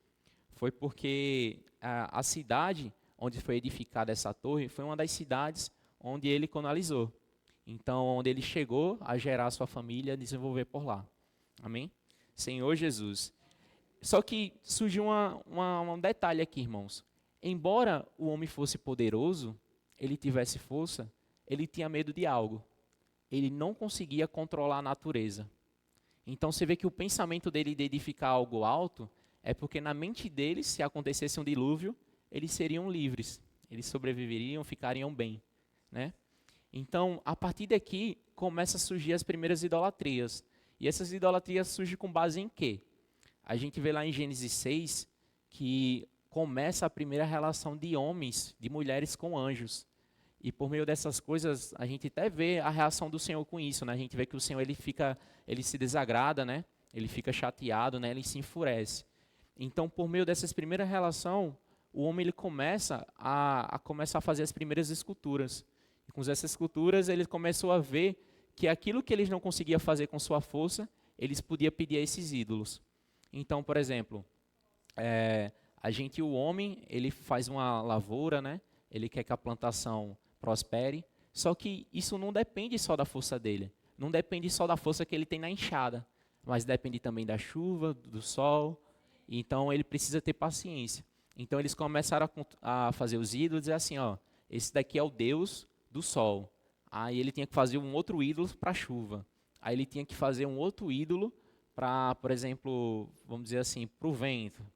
Foi porque a cidade onde foi edificada essa torre foi uma das cidades onde ele colonizou. Então, onde ele chegou a gerar a sua família, desenvolver por lá. Amém? Senhor Jesus. Só que surgiu um detalhe aqui, irmãos. embora o homem fosse poderoso, ele tivesse força, ele tinha medo de algo. Ele não conseguia controlar a natureza. Então você vê que o pensamento dele de edificar algo alto é porque na mente deles, se acontecesse um dilúvio, eles seriam livres, eles sobreviveriam, ficariam bem, né? Então, a partir daqui, começa a surgir as primeiras idolatrias. E essas idolatrias surgem com base em quê? A gente vê lá em Gênesis 6 que começa a primeira relação de homens, de mulheres com anjos. E por meio dessas coisas, a gente até vê a reação do Senhor com isso, né? A gente vê que o Senhor ele se desagrada, né? Ele fica chateado, né? Ele se enfurece. Então, por meio dessas primeiras relações, o homem ele começa a fazer as primeiras esculturas. E com essas esculturas, ele começou a ver que aquilo que eles não conseguiam fazer com sua força, eles podiam pedir a esses ídolos. Então, por exemplo, o homem, ele faz uma lavoura, né? Ele quer que a plantação prospere, só que isso não depende só da força dele, não depende só da força que ele tem na enxada, mas depende também da chuva, do sol, então ele precisa ter paciência. Então eles começaram a fazer os ídolos e dizer assim, ó, esse daqui é o Deus do sol. Aí ele tinha que fazer um outro ídolo para a chuva. Aí ele tinha que fazer um outro ídolo para, por exemplo, vamos dizer assim, para o vento.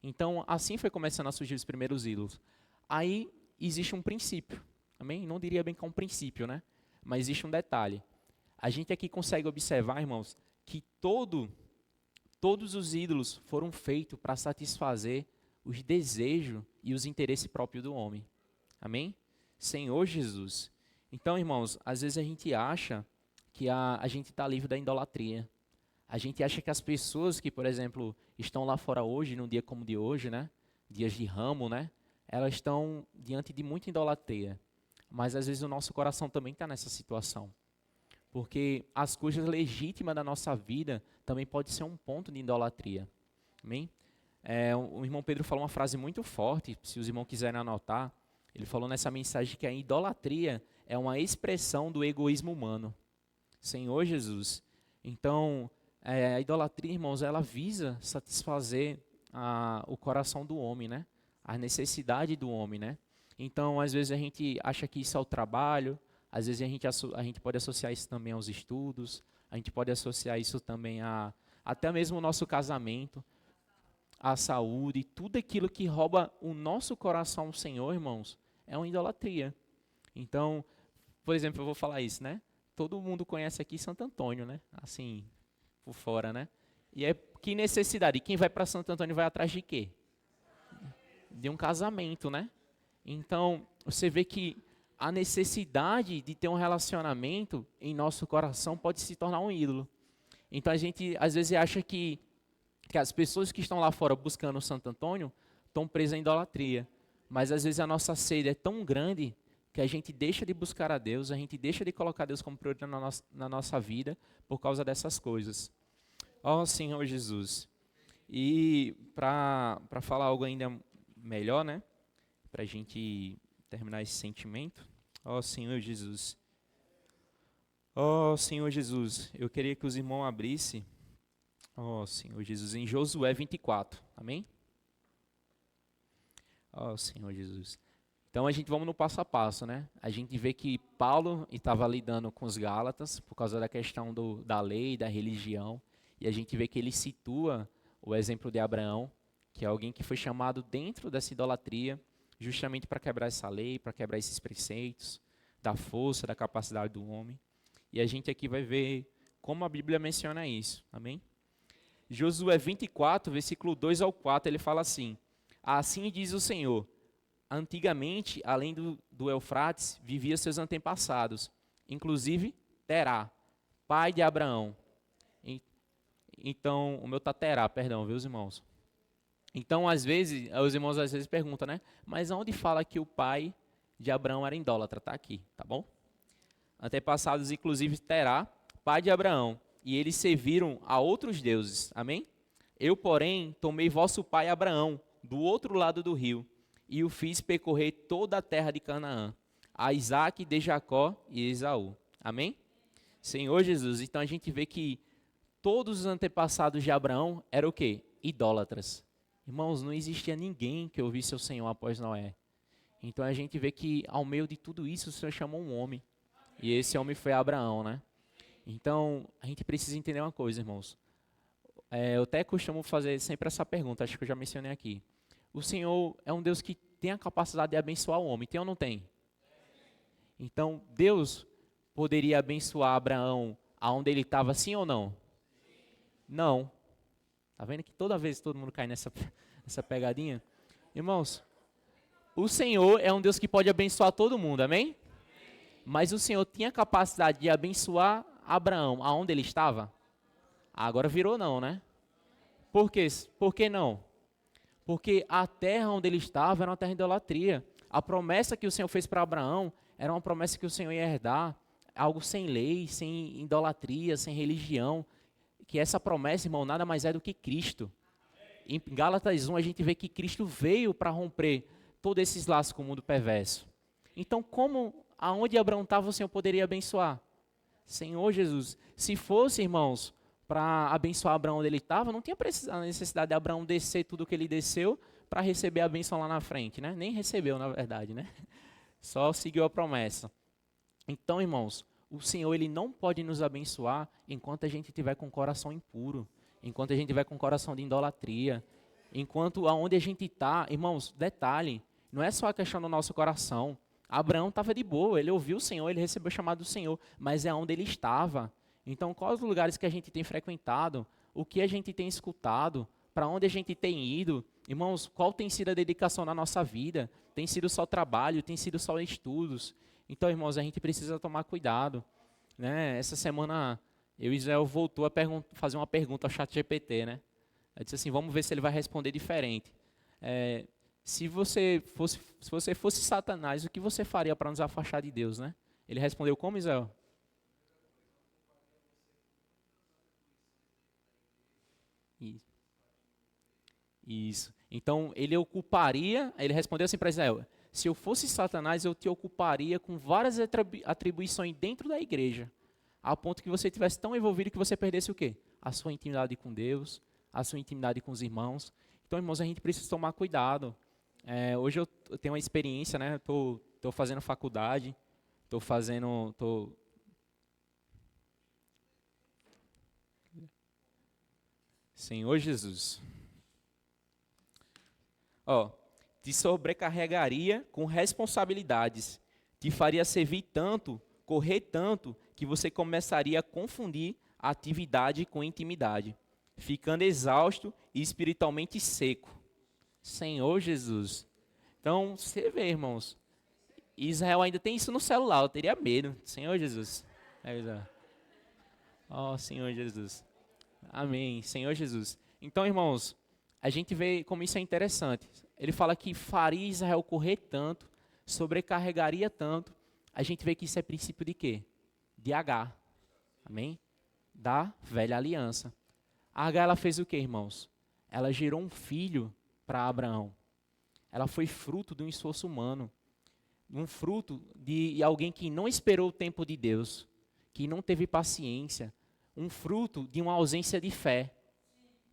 Então assim foi começando a surgir os primeiros ídolos. Aí existe um princípio, amém? Não diria bem que é um princípio, né? Mas existe um detalhe. A gente aqui consegue observar, irmãos, que todos os ídolos foram feitos para satisfazer os desejos e os interesses próprios do homem. Amém? Senhor Jesus. Então, irmãos, às vezes a gente acha que a gente está livre da idolatria. A gente acha que as pessoas que, por exemplo, estão lá fora hoje, num dia como o de hoje, né? Dias de ramo, né? Elas estão diante de muita idolatria. Mas às vezes o nosso coração também está nessa situação. Porque as coisas legítimas da nossa vida também pode ser um ponto de idolatria. Amém? O irmão Pedro falou uma frase muito forte, se os irmãos quiserem anotar. Ele falou nessa mensagem que a idolatria é uma expressão do egoísmo humano. Senhor Jesus. Então, a idolatria, irmãos, ela visa satisfazer o coração do homem, né? A necessidade do homem, né? Então, às vezes a gente acha que isso é o trabalho, às vezes a gente pode associar isso também aos estudos, a gente pode associar isso também até mesmo o nosso casamento, a saúde, tudo aquilo que rouba o nosso coração ao Senhor, irmãos, é uma idolatria. Então, por exemplo, eu vou falar isso, né? Todo mundo conhece aqui Santo Antônio, né? Assim, por fora, né? E que necessidade? Quem vai para Santo Antônio vai atrás de quê? De um casamento, né? Então, você vê que a necessidade de ter um relacionamento em nosso coração pode se tornar um ídolo. Então, a gente, às vezes, acha que as pessoas que estão lá fora buscando o Santo Antônio estão presas à idolatria. Mas, às vezes, a nossa sede é tão grande que a gente deixa de buscar a Deus, a gente deixa de colocar Deus como prioridade na nossa vida por causa dessas coisas. Ó Senhor Jesus. E para falar algo ainda melhor, né? Para a gente terminar esse sentimento. Ó Senhor Jesus. Ó Senhor Jesus, eu queria que os irmãos abrissem, ó Senhor Jesus, em Josué 24, amém? Ó Senhor Jesus. Então vamos no passo a passo, né? A gente vê que Paulo estava lidando com os Gálatas por causa da questão da lei, da religião, e a gente vê que ele situa o exemplo de Abraão, que é alguém que foi chamado dentro dessa idolatria, justamente para quebrar essa lei, para quebrar esses preceitos, da força, da capacidade do homem. E a gente aqui vai ver como a Bíblia menciona isso, amém? Josué 24, versículo 2 ao 4, ele fala assim: assim diz o Senhor, antigamente, além do Eufrates, viviam seus antepassados, inclusive Terá, pai de Abraão. Então, o meu tá Terá, perdão, viu, irmãos? Então, às vezes, os irmãos às vezes perguntam, né? Mas onde fala que o pai de Abraão era idólatra? Está aqui, tá bom? Antepassados, inclusive Terá, pai de Abraão, e eles serviram a outros deuses, amém? Eu, porém, tomei vosso pai Abraão, do outro lado do rio, e o fiz percorrer toda a terra de Canaã, a Isaque, de Jacó e Esaú, amém? Senhor Jesus, então a gente vê que todos os antepassados de Abraão eram o quê? Idólatras. Irmãos, não existia ninguém que ouvisse o Senhor após Noé. Então a gente vê que ao meio de tudo isso o Senhor chamou um homem. E esse homem foi Abraão, né? Então a gente precisa entender uma coisa, irmãos. Eu até costumo fazer sempre essa pergunta, acho que eu já mencionei aqui. O Senhor é um Deus que tem a capacidade de abençoar o homem, tem ou não tem? Então Deus poderia abençoar Abraão aonde ele estava, sim ou não? Não. Tá vendo que toda vez todo mundo cai nessa pegadinha? Irmãos, o Senhor é um Deus que pode abençoar todo mundo, amém? Mas o Senhor tinha a capacidade de abençoar Abraão aonde ele estava? Agora virou não, né? Por quê? Por que não? Porque a terra onde ele estava era uma terra de idolatria. A promessa que o Senhor fez para Abraão era uma promessa que o Senhor ia herdar, algo sem lei, sem idolatria, sem religião. Que essa promessa, irmão, nada mais é do que Cristo. Em Gálatas 1 a gente vê que Cristo veio para romper todos esses laços com o mundo perverso. Então, aonde Abraão estava, o Senhor poderia abençoar? Senhor Jesus, se fosse, irmãos, para abençoar Abraão onde ele estava, não tinha a necessidade de Abraão descer tudo o que ele desceu para receber a bênção lá na frente, né? Nem recebeu, na verdade, né? Só seguiu a promessa. Então, irmãos, o Senhor ele não pode nos abençoar enquanto a gente estiver com o coração impuro, enquanto a gente estiver com o coração de idolatria, enquanto aonde a gente está, irmãos, detalhe, não é só a questão do nosso coração. Abraão estava de boa, ele ouviu o Senhor, ele recebeu o chamado do Senhor, mas é onde ele estava. Então, quais os lugares que a gente tem frequentado, o que a gente tem escutado, para onde a gente tem ido, irmãos, qual tem sido a dedicação na nossa vida? Tem sido só trabalho, tem sido só estudos? Então, irmãos, a gente precisa tomar cuidado, né? Essa semana, Israel voltou a fazer uma pergunta ao ChatGPT, né? Ele disse assim, vamos ver se ele vai responder diferente. Se você fosse Satanás, o que você faria para nos afastar de Deus, né? Ele respondeu como, Israel? Isso. Então, ele respondeu assim para Israel, se eu fosse Satanás, eu te ocuparia com várias atribuições dentro da igreja, a ponto que você estivesse tão envolvido que você perdesse o quê? A sua intimidade com Deus, a sua intimidade com os irmãos. Então, irmãos, a gente precisa tomar cuidado. Hoje eu tenho uma experiência, né? Estou fazendo faculdade, Senhor Jesus. Te sobrecarregaria com responsabilidades, te faria servir tanto, correr tanto, que você começaria a confundir a atividade com intimidade, ficando exausto e espiritualmente seco. Senhor Jesus. Então, você vê, irmãos, Israel ainda tem isso no celular, eu teria medo. Senhor Jesus. Senhor Jesus. Amém, Senhor Jesus. Então, irmãos, a gente vê como isso é interessante. Ele fala que faria Israel correr tanto, sobrecarregaria tanto. A gente vê que isso é princípio de quê? De Agar. Amém? Da velha aliança. A Agar, ela fez o quê, irmãos? Ela gerou um filho para Abraão. Ela foi fruto de um esforço humano. Um fruto de alguém que não esperou o tempo de Deus, que não teve paciência. Um fruto de uma ausência de fé.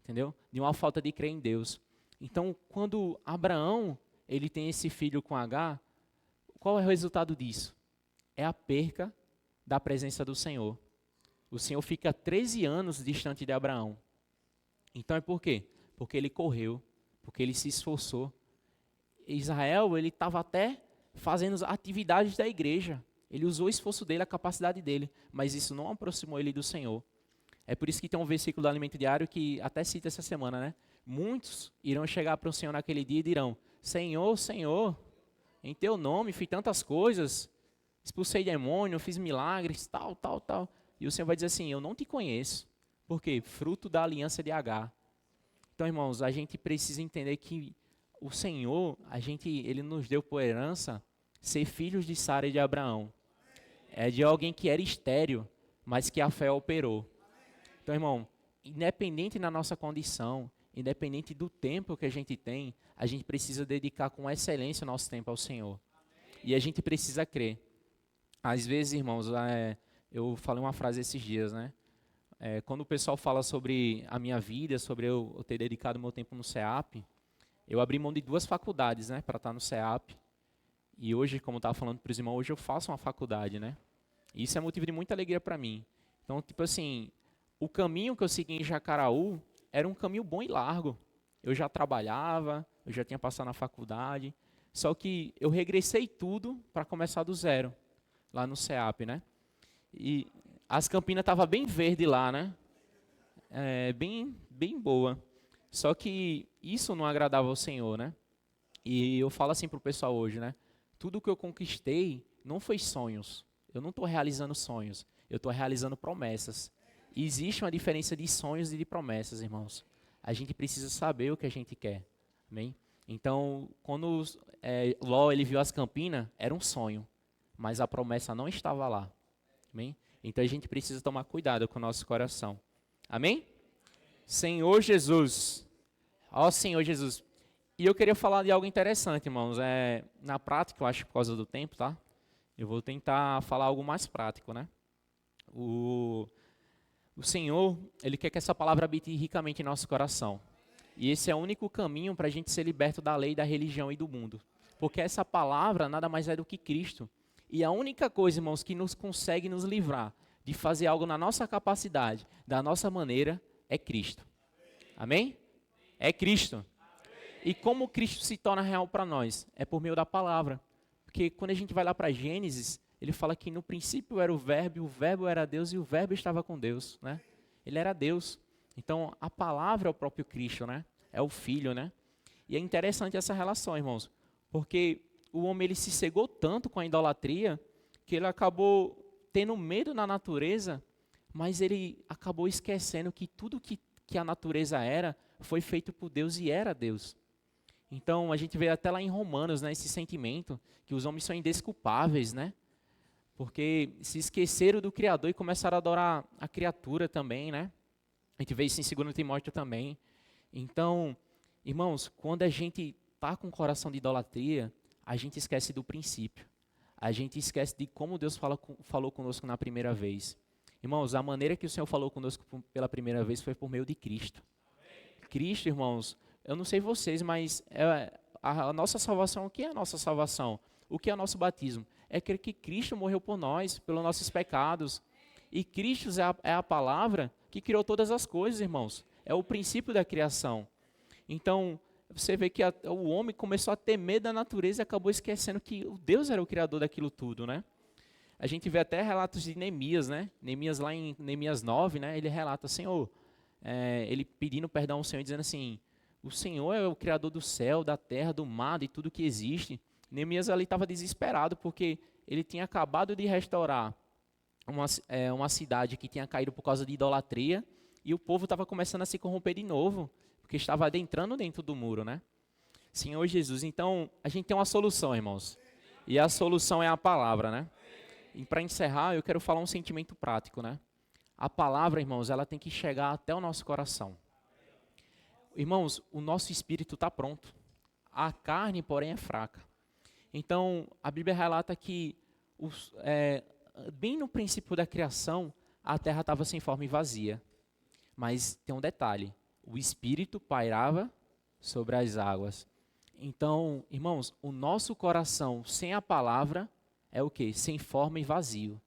Entendeu? De uma falta de crer em Deus. Então, quando Abraão ele tem esse filho com Agar, qual é o resultado disso? É a perca da presença do Senhor. O Senhor fica 13 anos distante de Abraão. Então é por quê? Porque ele correu, porque ele se esforçou. Israel, ele estava até fazendo as atividades da igreja. Ele usou o esforço dele, a capacidade dele, mas isso não aproximou ele do Senhor. É por isso que tem um versículo do Alimento Diário que até cita essa semana, né? Muitos irão chegar para o Senhor naquele dia e dirão, Senhor, Senhor, em teu nome fiz tantas coisas, expulsei demônio, fiz milagres, tal. E o Senhor vai dizer assim, eu não te conheço. Por quê? Fruto da aliança de Agar. Então, irmãos, a gente precisa entender que o Senhor, ele nos deu por herança ser filhos de Sara e de Abraão. É de alguém que era estéril, mas que a fé operou. Então, irmão, independente da nossa condição, independente do tempo que a gente tem, a gente precisa dedicar com excelência o nosso tempo ao Senhor. E a gente precisa crer. Às vezes, irmãos, eu falei uma frase esses dias, né? Quando o pessoal fala sobre a minha vida, sobre eu ter dedicado meu tempo no CEAP, eu abri mão de 2 faculdades, né, para estar no CEAP. E hoje, como eu estava falando para os irmãos, hoje eu faço uma faculdade, né? E isso é motivo de muita alegria para mim. Então, tipo assim, o caminho que eu segui em Jacaraú era um caminho bom e largo. Eu já trabalhava, eu já tinha passado na faculdade, só que eu regressei tudo para começar do zero, lá no CEAP, né? E as Campinas estavam bem verde lá, né? Bem boa. Só que isso não agradava ao Senhor, né? E eu falo assim para o pessoal hoje, né? Tudo que eu conquistei não foi sonhos. Eu não estou realizando sonhos, eu estou realizando promessas. E existe uma diferença de sonhos e de promessas, irmãos. A gente precisa saber o que a gente quer. Amém? Então, quando Ló ele viu as Campinas, era um sonho, mas a promessa não estava lá. Amém? Então a gente precisa tomar cuidado com o nosso coração. Amém? Senhor Jesus. Ó Senhor Jesus. E eu queria falar de algo interessante, irmãos. Na prática, eu acho por causa do tempo, tá? Eu vou tentar falar algo mais prático, né? O Senhor, Ele quer que essa palavra habite ricamente em nosso coração. E esse é o único caminho para a gente ser liberto da lei, da religião e do mundo. Porque essa palavra nada mais é do que Cristo. E a única coisa, irmãos, que nos consegue nos livrar de fazer algo na nossa capacidade, da nossa maneira, é Cristo. Amém? É Cristo. E como Cristo se torna real para nós? É por meio da palavra. Porque quando a gente vai lá para Gênesis, ele fala que no princípio era o Verbo era Deus e o Verbo estava com Deus, né? Ele era Deus. Então, a palavra é o próprio Cristo, né? É o Filho, né? E é interessante essa relação, irmãos, porque o homem ele se cegou tanto com a idolatria que ele acabou tendo medo na natureza, mas ele acabou esquecendo que tudo que a natureza era foi feito por Deus e era Deus. Então, a gente vê até lá em Romanos, né, esse sentimento que os homens são indesculpáveis, né? Porque se esqueceram do Criador e começaram a adorar a criatura também, né? A gente vê isso em 2 Timóteo também. Então, irmãos, quando a gente está com o coração de idolatria, a gente esquece do princípio. A gente esquece de como Deus falou conosco na primeira vez. Irmãos, a maneira que o Senhor falou conosco pela primeira vez foi por meio de Cristo. Cristo, irmãos, eu não sei vocês, mas a nossa salvação, o que é a nossa salvação? O que é o nosso batismo? É crer que Cristo morreu por nós, pelos nossos pecados. E Cristo é a palavra que criou todas as coisas, irmãos. É o princípio da criação. Então, você vê que o homem começou a ter medo da natureza e acabou esquecendo que Deus era o criador daquilo tudo, né? A gente vê até relatos de Neemias, né? Neemias lá em Neemias 9, né? Ele relata, Senhor, ele pedindo perdão ao Senhor, dizendo assim, o Senhor é o criador do céu, da terra, do mar, de tudo que existe. Neemias ali estava desesperado porque ele tinha acabado de restaurar uma cidade que tinha caído por causa de idolatria e o povo estava começando a se corromper de novo, porque estava adentrando dentro do muro, né? Senhor Jesus, então a gente tem uma solução, irmãos. E a solução é a palavra, né? E para encerrar, eu quero falar um sentimento prático, né? A palavra, irmãos, ela tem que chegar até o nosso coração. Irmãos, o nosso espírito está pronto. A carne, porém, é fraca. Então, a Bíblia relata que bem no princípio da criação, a terra estava sem forma e vazia. Mas tem um detalhe, o Espírito pairava sobre as águas. Então, irmãos, o nosso coração sem a palavra é o quê? Sem forma e vazio.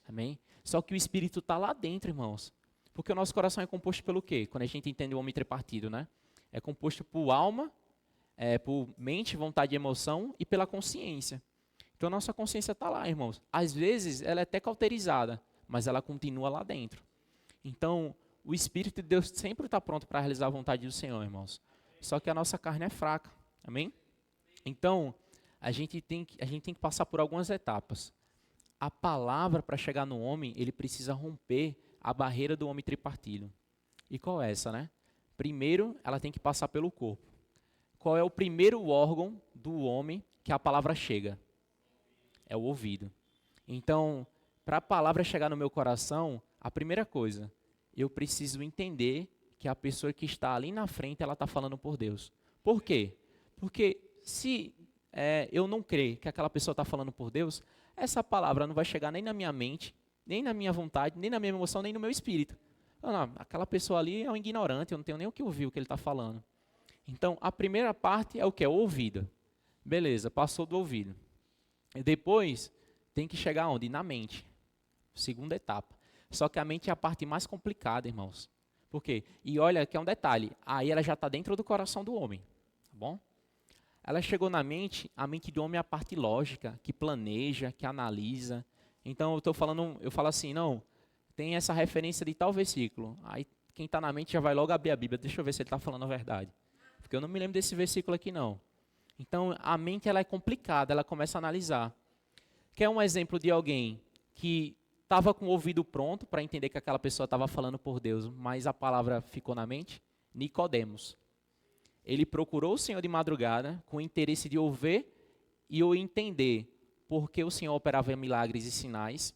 Amém? Só que o Espírito está lá dentro, irmãos. Porque o nosso coração é composto pelo quê? Quando a gente entende o homem tripartido, né? É composto por alma, por mente, vontade e emoção e pela consciência. Então, a nossa consciência está lá, irmãos. Às vezes, ela é até cauterizada, mas ela continua lá dentro. Então, o Espírito de Deus sempre está pronto para realizar a vontade do Senhor, irmãos. Só que a nossa carne é fraca. Amém? Então, a gente tem que passar por algumas etapas. A palavra, para chegar no homem, ele precisa romper a barreira do homem tripartido. E qual é essa, né? Primeiro, ela tem que passar pelo corpo. Qual é o primeiro órgão do homem que a palavra chega? É o ouvido. Então, para a palavra chegar no meu coração, a primeira coisa, eu preciso entender que a pessoa que está ali na frente, ela está falando por Deus. Por quê? Porque se eu não crer que aquela pessoa está falando por Deus, essa palavra não vai chegar nem na minha mente, nem na minha vontade, nem na minha emoção, nem no meu espírito. Não, aquela pessoa ali é um ignorante, eu não tenho nem o que ouvir o que ele está falando. Então, a primeira parte é o que? É o ouvido. Beleza, passou do ouvido. E depois, tem que chegar onde? Na mente. Segunda etapa. Só que a mente é a parte mais complicada, irmãos. Por quê? E olha, que é um detalhe. Aí ela já está dentro do coração do homem. Tá bom? Ela chegou na mente, a mente do homem é a parte lógica, que planeja, que analisa. Então, eu falo assim, não, tem essa referência de tal versículo. Aí, quem está na mente já vai logo abrir a Bíblia. Deixa eu ver se ele está falando a verdade. Porque eu não me lembro desse versículo aqui, não. Então, a mente ela é complicada, ela começa a analisar. Quer um exemplo de alguém que estava com o ouvido pronto para entender que aquela pessoa estava falando por Deus, mas a palavra ficou na mente? Nicodemos. Ele procurou o Senhor de madrugada com o interesse de ouvir e ou entender por que o Senhor operava milagres e sinais.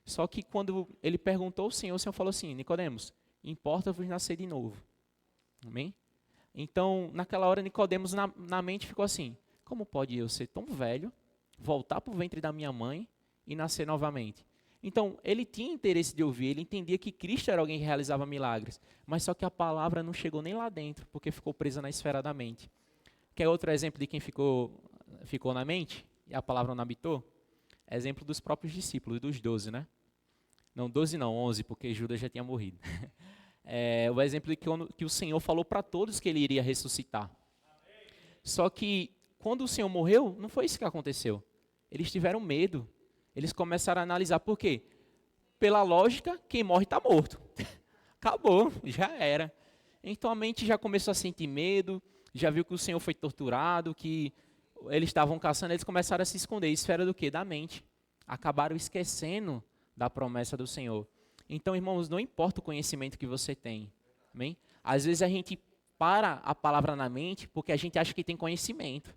Só que quando ele perguntou ao Senhor, o Senhor falou assim, Nicodemos, importa-vos nascer de novo. Amém? Então, naquela hora, Nicodemos na mente ficou assim, como pode eu ser tão velho, voltar para o ventre da minha mãe e nascer novamente? Então, ele tinha interesse de ouvir, ele entendia que Cristo era alguém que realizava milagres, mas só que a palavra não chegou nem lá dentro, porque ficou presa na esfera da mente. Quer outro exemplo de quem ficou na mente e a palavra não habitou? Exemplo dos próprios discípulos, dos 12, né? Não, 12 não, 11, porque Judas já tinha morrido. O exemplo de que o Senhor falou para todos que ele iria ressuscitar. Só que, quando o Senhor morreu, não foi isso que aconteceu. Eles tiveram medo. Eles começaram a analisar por quê? Pela lógica, quem morre está morto. Acabou, já era. Então a mente já começou a sentir medo, já viu que o Senhor foi torturado, que eles estavam caçando, eles começaram a se esconder. Esfera do quê? Da mente. Acabaram esquecendo da promessa do Senhor. Então, irmãos, não importa o conhecimento que você tem. Amém? Às vezes a gente para a palavra na mente porque a gente acha que tem conhecimento.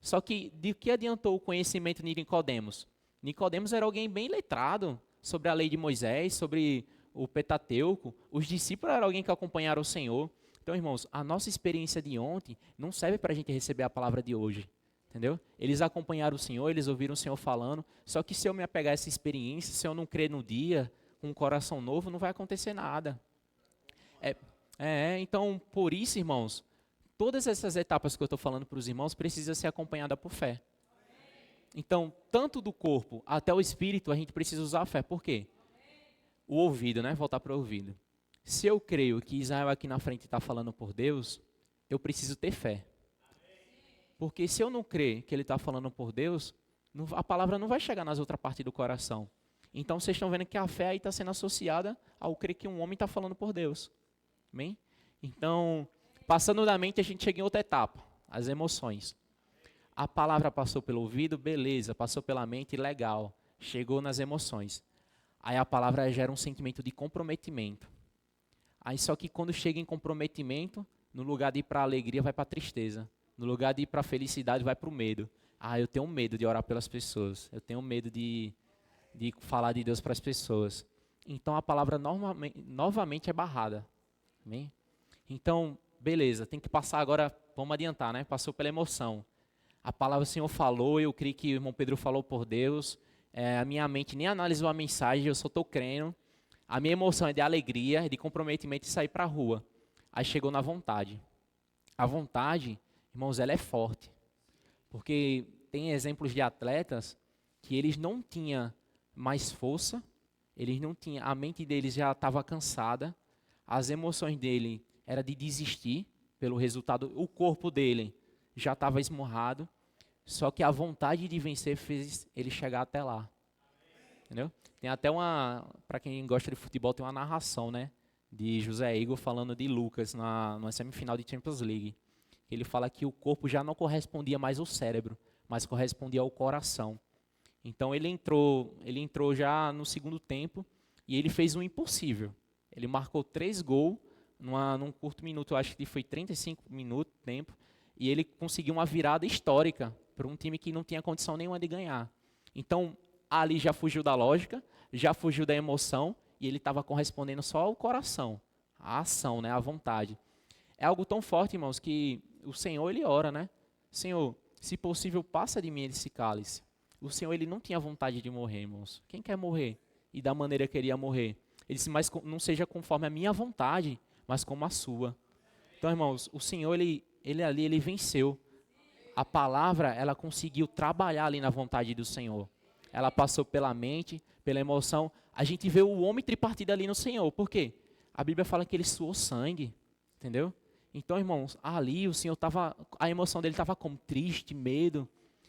Só que de que adiantou o conhecimento de Nicodemos? Nicodemos era alguém bem letrado sobre a lei de Moisés, sobre o Pentateuco. Os discípulos eram alguém que acompanharam o Senhor. Então, irmãos, a nossa experiência de ontem não serve para a gente receber a palavra de hoje. Entendeu? Eles acompanharam o Senhor, eles ouviram o Senhor falando. Só que se eu me apegar a essa experiência, se eu não crer no dia, com um coração novo, não vai acontecer nada. Então, por isso, irmãos, todas essas etapas que eu estou falando para os irmãos precisam ser acompanhadas por fé. Então, tanto do corpo até o espírito, a gente precisa usar a fé. Por quê? O ouvido, né? Voltar para o ouvido. Se eu creio que Israel aqui na frente está falando por Deus, eu preciso ter fé. Porque se eu não crer que ele está falando por Deus, a palavra não vai chegar nas outras partes do coração. Então, vocês estão vendo que a fé aí está sendo associada ao crer que um homem está falando por Deus. Amém? Então, passando da mente, a gente chega em outra etapa, as emoções. A palavra passou pelo ouvido, beleza, passou pela mente, legal. Chegou nas emoções. Aí a palavra gera um sentimento de comprometimento. Aí só que quando chega em comprometimento, no lugar de ir para a alegria, vai para a tristeza. No lugar de ir para a felicidade, vai para o medo. Eu tenho medo de orar pelas pessoas. Eu tenho medo de falar de Deus para as pessoas. Então a palavra novamente é barrada. Amém? Então, beleza, tem que passar agora, vamos adiantar, né? Passou pela emoção. A palavra do Senhor falou, eu creio que o irmão Pedro falou por Deus. A minha mente nem analisou a mensagem, eu só estou crendo. A minha emoção é de alegria, de comprometimento e sair para a rua. Aí chegou na vontade. A vontade, irmãos, ela é forte. Porque tem exemplos de atletas que eles não tinham mais força, eles não tinham, a mente deles já estava cansada, as emoções dele era de desistir pelo resultado, o corpo dele já estava esmurrado, só que a vontade de vencer fez ele chegar até lá. Entendeu? Tem até para quem gosta de futebol, tem uma narração, né, de José Igor falando de Lucas numa semifinal de Champions League. Ele fala que o corpo já não correspondia mais ao cérebro, mas correspondia ao coração. Então ele entrou já no segundo tempo e ele fez o impossível. Ele marcou 3 gols num curto minuto, eu acho que foi 35 minutos de tempo, e ele conseguiu uma virada histórica para um time que não tinha condição nenhuma de ganhar. Então, ali já fugiu da lógica, já fugiu da emoção, e ele estava correspondendo só ao coração, à ação, né, à vontade. É algo tão forte, irmãos, que o Senhor, ele ora, né? Senhor, se possível, passa de mim esse cálice. O Senhor, ele não tinha vontade de morrer, irmãos. Quem quer morrer? E da maneira que ele ia morrer? Ele disse, mas não seja conforme a minha vontade, mas como a sua. Então, irmãos, o Senhor, ele ele venceu. A palavra, ela conseguiu trabalhar ali na vontade do Senhor. Ela passou pela mente, pela emoção. A gente vê o homem tripartido ali no Senhor. Por quê? A Bíblia fala que ele suou sangue, entendeu? Então, irmãos, ali o Senhor estava, a emoção dele estava como triste, medo,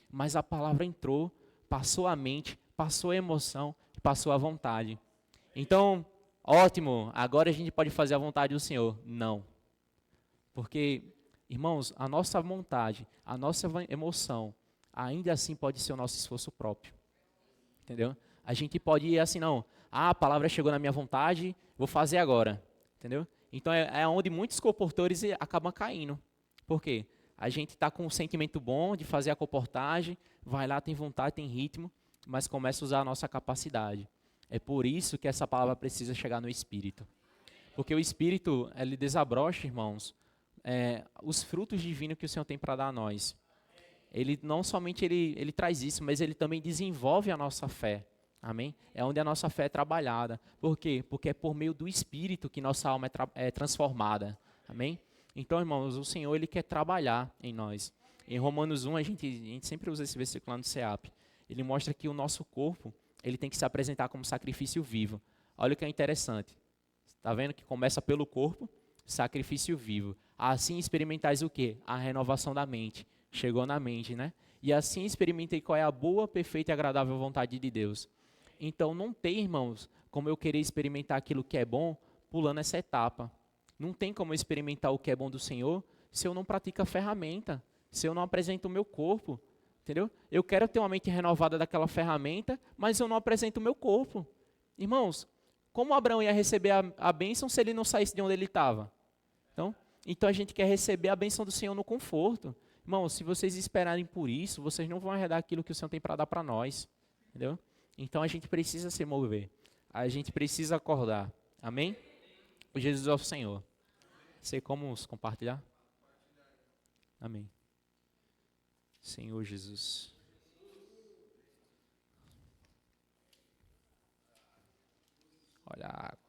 mas a palavra entrou, passou a mente, passou a emoção, passou a vontade. Então, ótimo, agora a gente pode fazer a vontade do Senhor. Não. Porque, irmãos, a nossa vontade, a nossa emoção, ainda assim pode ser o nosso esforço próprio. Entendeu? A gente pode ir assim, não, a palavra chegou na minha vontade, vou fazer agora. Entendeu? Então é onde muitos comportores acabam caindo. Por quê? A gente está com um sentimento bom de fazer a comportagem, vai lá, tem vontade, tem ritmo, mas começa a usar a nossa capacidade. É por isso que essa palavra precisa chegar no Espírito. Porque o Espírito, ele desabrocha, irmãos, os frutos divinos que o Senhor tem para dar a nós. Ele não somente ele traz isso, mas ele também desenvolve a nossa fé. Amém? É onde a nossa fé é trabalhada. Por quê? Porque é por meio do Espírito que nossa alma é transformada. Amém? Então, irmãos, o Senhor, ele quer trabalhar em nós. Em Romanos 1, a gente sempre usa esse versículo lá no SEAP. Ele mostra que o nosso corpo, ele tem que se apresentar como sacrifício vivo. Olha o que é interessante. Está vendo que começa pelo corpo, sacrifício vivo. Assim experimentais o quê? A renovação da mente. Chegou na mente, né? E assim experimentei qual é a boa, perfeita e agradável vontade de Deus. Então, não tem, irmãos, como eu querer experimentar aquilo que é bom, pulando essa etapa. Não tem como eu experimentar o que é bom do Senhor se eu não pratico a ferramenta, se eu não apresento o meu corpo, entendeu? Eu quero ter uma mente renovada daquela ferramenta, mas eu não apresento o meu corpo. Irmãos, como Abraão ia receber a bênção se ele não saísse de onde ele estava? Então, a gente quer receber a bênção do Senhor no conforto. Irmãos, se vocês esperarem por isso, vocês não vão arredar aquilo que o Senhor tem para dar para nós, entendeu? Então, a gente precisa se mover. A gente precisa acordar. Amém? O Jesus é o Senhor. Sei como compartilhar? Amém. Senhor Jesus. Olha a água.